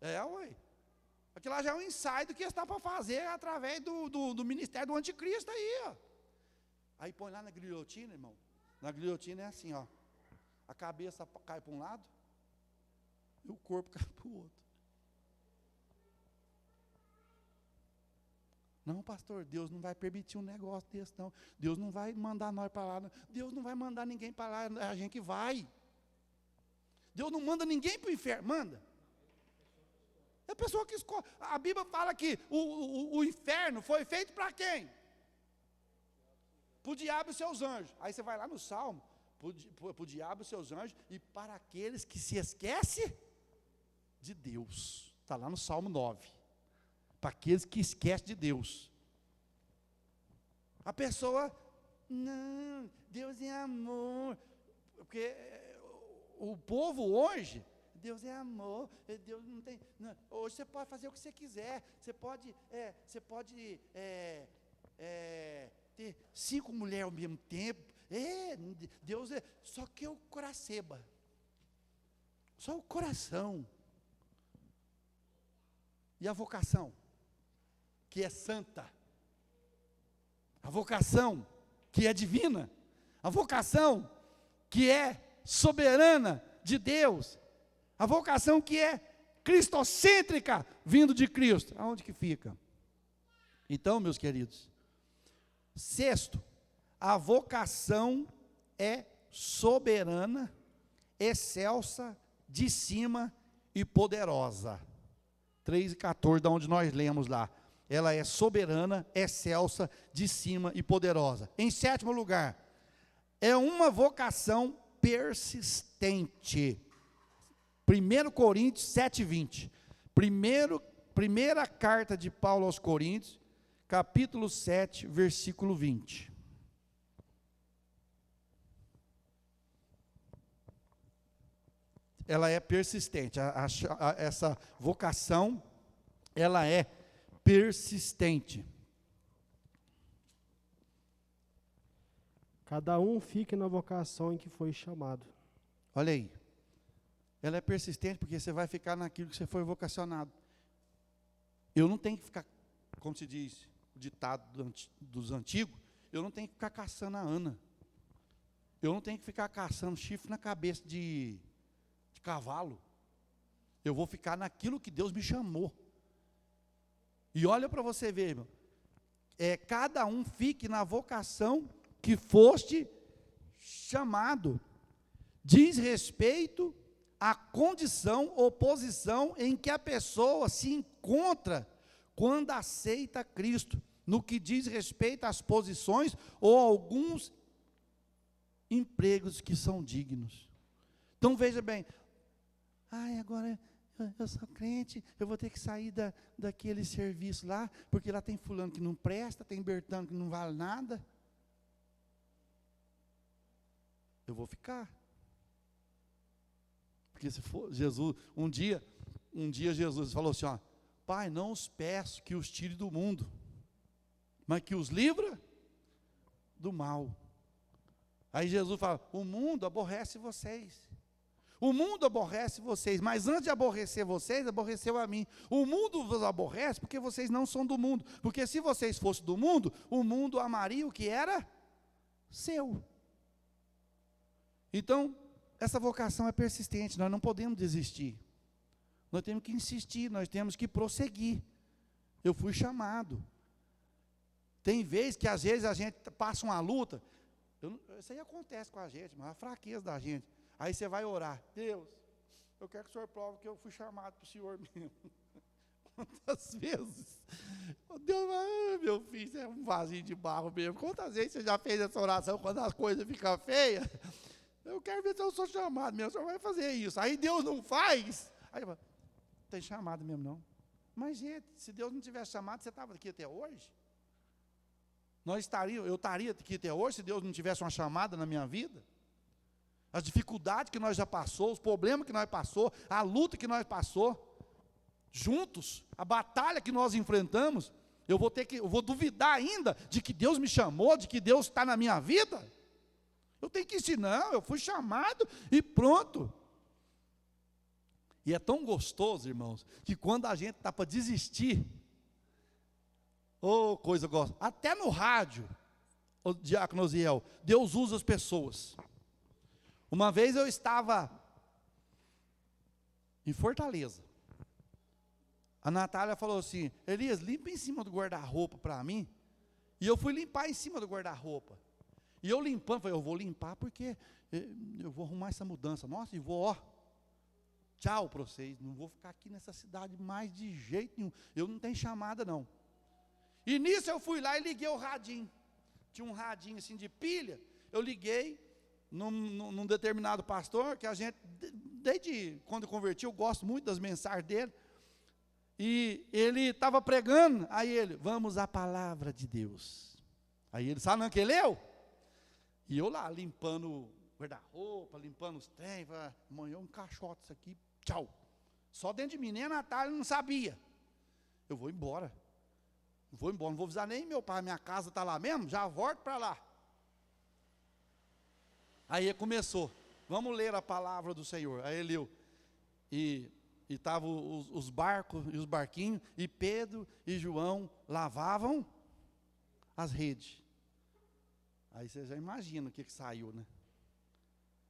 Ué. Aquilo lá já é um ensaio do que está para fazer através do ministério do anticristo aí, ó. Aí põe lá na grilhotina, irmão. Na grilhotina é assim, ó. A cabeça cai para um lado e o corpo cai para o outro. Não, pastor, Deus não vai permitir um negócio desse, não. Deus não vai mandar nós para lá. Não. Deus não vai mandar ninguém para lá, é a gente que vai. Deus não manda ninguém para o inferno, manda. É a pessoa que escolhe. A Bíblia fala que o inferno foi feito para quem? Para o diabo e seus anjos. Aí você vai lá no Salmo, para o diabo e seus anjos, e para aqueles que se esquecem de Deus. Está lá no Salmo 9. Para aqueles que esquecem de Deus. A pessoa, não, Deus é amor. Porque o povo hoje, Deus é amor, Deus não tem. Não, hoje você pode fazer o que você quiser, você pode ter 5 mulheres ao mesmo tempo. Deus é. Só que o coração, só o coração. E a vocação, que é santa, a vocação que é divina, a vocação que é soberana de Deus, a vocação que é cristocêntrica, vindo de Cristo, aonde que fica? Então, meus queridos, sexto, a vocação é soberana, excelsa, de cima e poderosa. 3:14, da onde nós lemos lá. Ela é soberana, excelsa, de cima e poderosa. Em sétimo lugar, é uma vocação persistente. 1 Coríntios 7:20. Primeira carta de Paulo aos Coríntios, capítulo 7, versículo 20. Ela é persistente, essa vocação, ela é persistente. Cada um fique na vocação em que foi chamado. Olha aí, ela é persistente porque você vai ficar naquilo que você foi vocacionado. Eu não tenho que ficar, como se diz, o ditado dos antigos, eu não tenho que ficar caçando a Ana. Eu não tenho que ficar caçando chifre na cabeça de cavalo. Eu vou ficar naquilo que Deus me chamou. E olha para você ver, irmão. Cada um fique na vocação que foste chamado. Diz respeito à condição ou posição em que a pessoa se encontra quando aceita Cristo, no que diz respeito às posições ou alguns empregos que são dignos. Então veja bem, agora eu sou crente, eu vou ter que sair daquele serviço lá, porque lá tem fulano que não presta, tem Bertano que não vale nada. Eu vou ficar. Porque se for Jesus, um dia Jesus falou assim, ó, Pai, não os peço que os tire do mundo, mas que os livra do mal. Aí Jesus fala, o mundo aborrece vocês. O mundo aborrece vocês, mas antes de aborrecer vocês, aborreceu a mim. O mundo vos aborrece porque vocês não são do mundo. Porque se vocês fossem do mundo, o mundo amaria o que era seu. Então, essa vocação é persistente, nós não podemos desistir. Nós temos que insistir, nós temos que prosseguir. Eu fui chamado. Tem vezes que às vezes a gente passa uma luta, isso aí acontece com a gente, mas a fraqueza da gente. Aí você vai orar, Deus, eu quero que o Senhor prove que eu fui chamado para o Senhor mesmo. Quantas vezes? Deus, meu filho, você é um vasinho de barro mesmo. Quantas vezes você já fez essa oração quando as coisas ficam feias? Eu quero ver se eu sou chamado mesmo, o Senhor vai fazer isso. Aí Deus não faz. Aí eu falo, não tem chamado mesmo não. Mas gente, se Deus não tivesse chamado, você estava aqui até hoje? Eu estaria aqui até hoje se Deus não tivesse uma chamada na minha vida? As dificuldades que nós já passou, os problemas que nós passou, a luta que nós passou, juntos, a batalha que nós enfrentamos, eu vou duvidar ainda de que Deus me chamou, de que Deus está na minha vida? Eu tenho que ensinar, não, eu fui chamado e pronto. E é tão gostoso, irmãos, que quando a gente está para desistir, coisa gostosa, até no rádio, o diácono Osiel, Deus usa as pessoas. Uma vez eu estava em Fortaleza. A Natália falou assim, Elias, limpa em cima do guarda-roupa para mim. E eu fui limpar em cima do guarda-roupa. E eu limpando, falei, eu vou limpar porque eu vou arrumar essa mudança. Nossa, e vou, tchau para vocês. Não vou ficar aqui nessa cidade mais de jeito nenhum. Eu não tenho chamada não. E nisso eu fui lá e liguei o radinho. Tinha um radinho assim de pilha. Eu liguei num determinado pastor, que a gente, desde quando eu converti, eu gosto muito das mensagens dele. E ele estava pregando, aí ele, vamos à palavra de Deus. Aí ele, sabe o que ele leu? E eu lá, limpando o guarda-roupa, limpando os trem, amanhã um caixote isso aqui, tchau. Só dentro de mim, nem a Natália não sabia. Eu vou embora, não vou avisar nem meu pai, minha casa está lá mesmo, já volto para lá. Aí começou, vamos ler a palavra do Senhor. Aí ele leu, e estavam os barcos e os barquinhos, e Pedro e João lavavam as redes. Aí você já imagina o que saiu, né?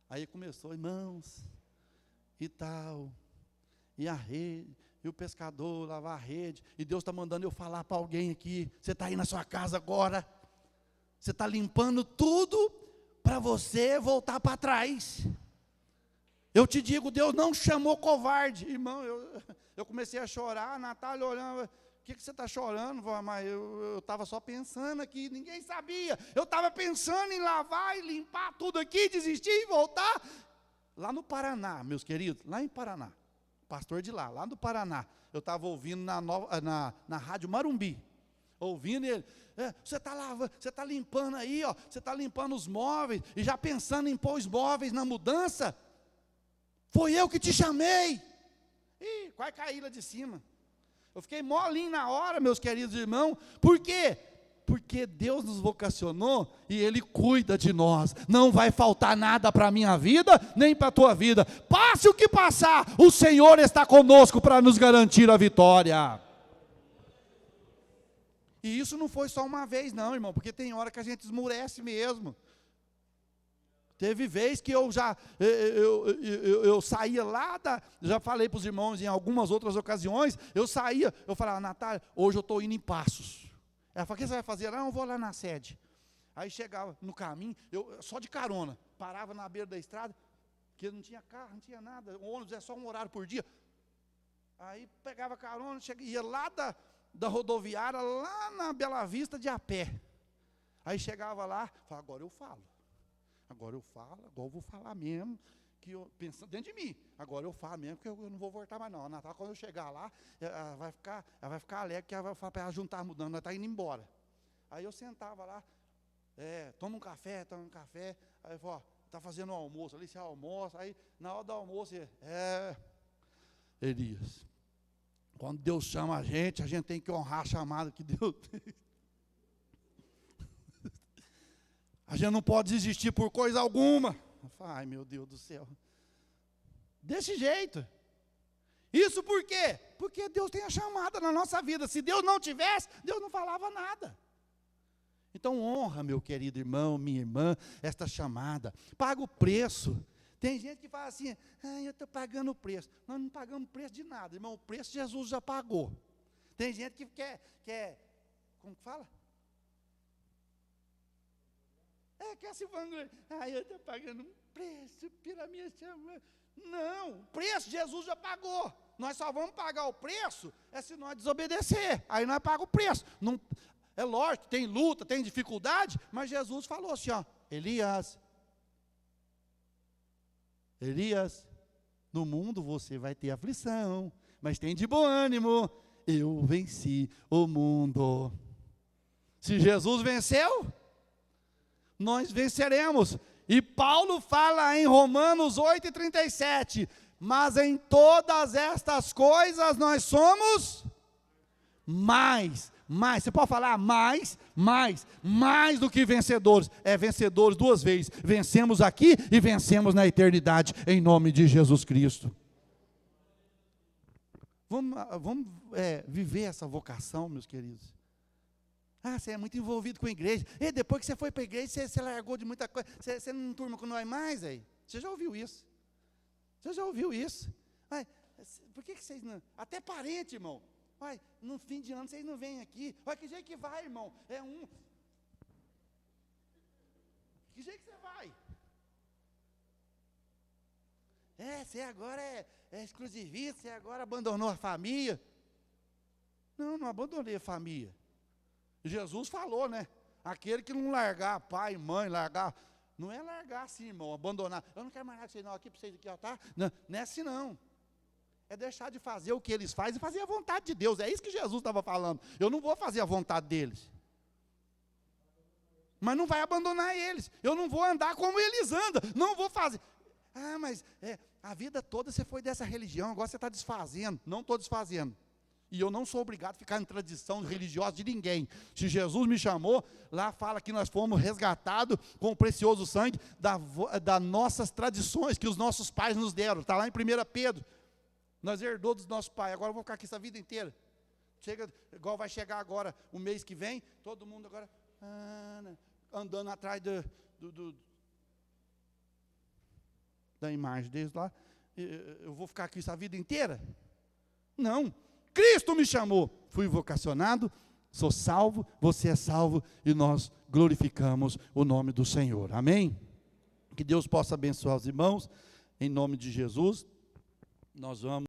Aí começou, irmãos, e tal, e a rede, e o pescador lavar a rede, e Deus está mandando eu falar para alguém aqui, você está aí na sua casa agora, você está limpando tudo, para você voltar para trás. Eu te digo, Deus não chamou covarde. Irmão, eu comecei a chorar, a Natália olhando, o que você está chorando? Mas eu estava só pensando aqui, ninguém sabia. Eu estava pensando em lavar e limpar tudo aqui, desistir e voltar. Lá no Paraná, meus queridos, lá em Paraná, pastor de lá do Paraná, eu estava ouvindo na Rádio Marumbi, ouvindo ele, você está limpando aí, você está limpando os móveis, e já pensando em pôr os móveis na mudança, foi eu que te chamei, e quase caí lá de cima, eu fiquei molinho na hora, meus queridos irmãos, por quê? Porque Deus nos vocacionou, e Ele cuida de nós, não vai faltar nada para a minha vida, nem para a tua vida, passe o que passar, o Senhor está conosco para nos garantir a vitória. E isso não foi só uma vez não, irmão, porque tem hora que a gente esmurece mesmo. Teve vez que eu saía lá, já falei para os irmãos em algumas outras ocasiões, eu falava, Natália, hoje eu estou indo em Passos. Ela falou, o que você vai fazer? Eu vou lá na sede. Aí chegava no caminho, só de carona, parava na beira da estrada, porque não tinha carro, não tinha nada, o ônibus é só um horário por dia. Aí pegava carona, ia lá da rodoviária, lá na Bela Vista de a pé. Aí chegava lá, falava, agora eu falo, agora eu vou falar mesmo, que eu pensando dentro de mim. Agora eu falo mesmo que eu não vou voltar mais não. A Natália, quando eu chegar lá, ela vai ficar alegre, que ela vai falar para ela juntar mudando, ela está indo embora. Aí eu sentava lá, toma um café, aí eu falei, está fazendo um almoço ali, você almoça, aí na hora do almoço, Elias, quando Deus chama a gente tem que honrar a chamada que Deus tem. A gente não pode desistir por coisa alguma. Ai, meu Deus do céu. Desse jeito. Isso por quê? Porque Deus tem a chamada na nossa vida. Se Deus não tivesse, Deus não falava nada. Então honra, meu querido irmão, minha irmã, esta chamada. Paga o preço. Tem gente que fala assim, eu estou pagando o preço. Nós não pagamos preço de nada, irmão. O preço Jesus já pagou. Tem gente que quer como que fala? Quer se vangloriar. Eu estou pagando um preço pela minha chamada. Não, o preço Jesus já pagou. Nós só vamos pagar o preço se nós desobedecer. Aí nós pagamos o preço. Não, é lógico, tem luta, tem dificuldade, mas Jesus falou assim, Elias, no mundo você vai ter aflição, mas tem de bom ânimo, eu venci o mundo. Se Jesus venceu, nós venceremos. E Paulo fala em Romanos 8:37, mas em todas estas coisas nós somos mais, você pode falar mais do que vencedores, vencedores duas vezes, vencemos aqui e vencemos na eternidade, em nome de Jesus Cristo. Vamos viver essa vocação, meus queridos. Você é muito envolvido com a igreja. E depois que você foi para a igreja, você largou de muita coisa. Você não turma com nós mais aí. Você já ouviu isso? Mas, por que vocês não... Até parente, irmão. No fim de ano vocês não vêm aqui. Que jeito que vai, irmão? Que jeito que você vai? Você agora é exclusivista, você agora abandonou a família. Não abandonei a família. Jesus falou, né? Aquele que não largar pai, mãe, não é largar assim, irmão, abandonar. Eu não quero mais nada de vocês não, aqui para vocês aqui, tá? Não é assim não. É deixar de fazer o que eles fazem e fazer a vontade de Deus. É isso que Jesus estava falando. Eu não vou fazer a vontade deles. Mas não vai abandonar eles. Eu não vou andar como eles andam. Não vou fazer. Mas a vida toda você foi dessa religião, agora você está desfazendo. Não estou desfazendo. E eu não sou obrigado a ficar em tradição religiosa de ninguém. Se Jesus me chamou, lá fala que nós fomos resgatados com o precioso sangue das nossas tradições que os nossos pais nos deram. Está lá em 1 Pedro. Nós herdou dos nossos pais. Agora eu vou ficar aqui essa vida inteira. Igual vai chegar agora, o mês que vem, todo mundo agora andando atrás da imagem deles lá. Eu vou ficar aqui essa vida inteira? Não. Cristo me chamou, fui vocacionado, sou salvo, você é salvo e nós glorificamos o nome do Senhor. Amém? Que Deus possa abençoar os irmãos, em nome de Jesus. Nós vamos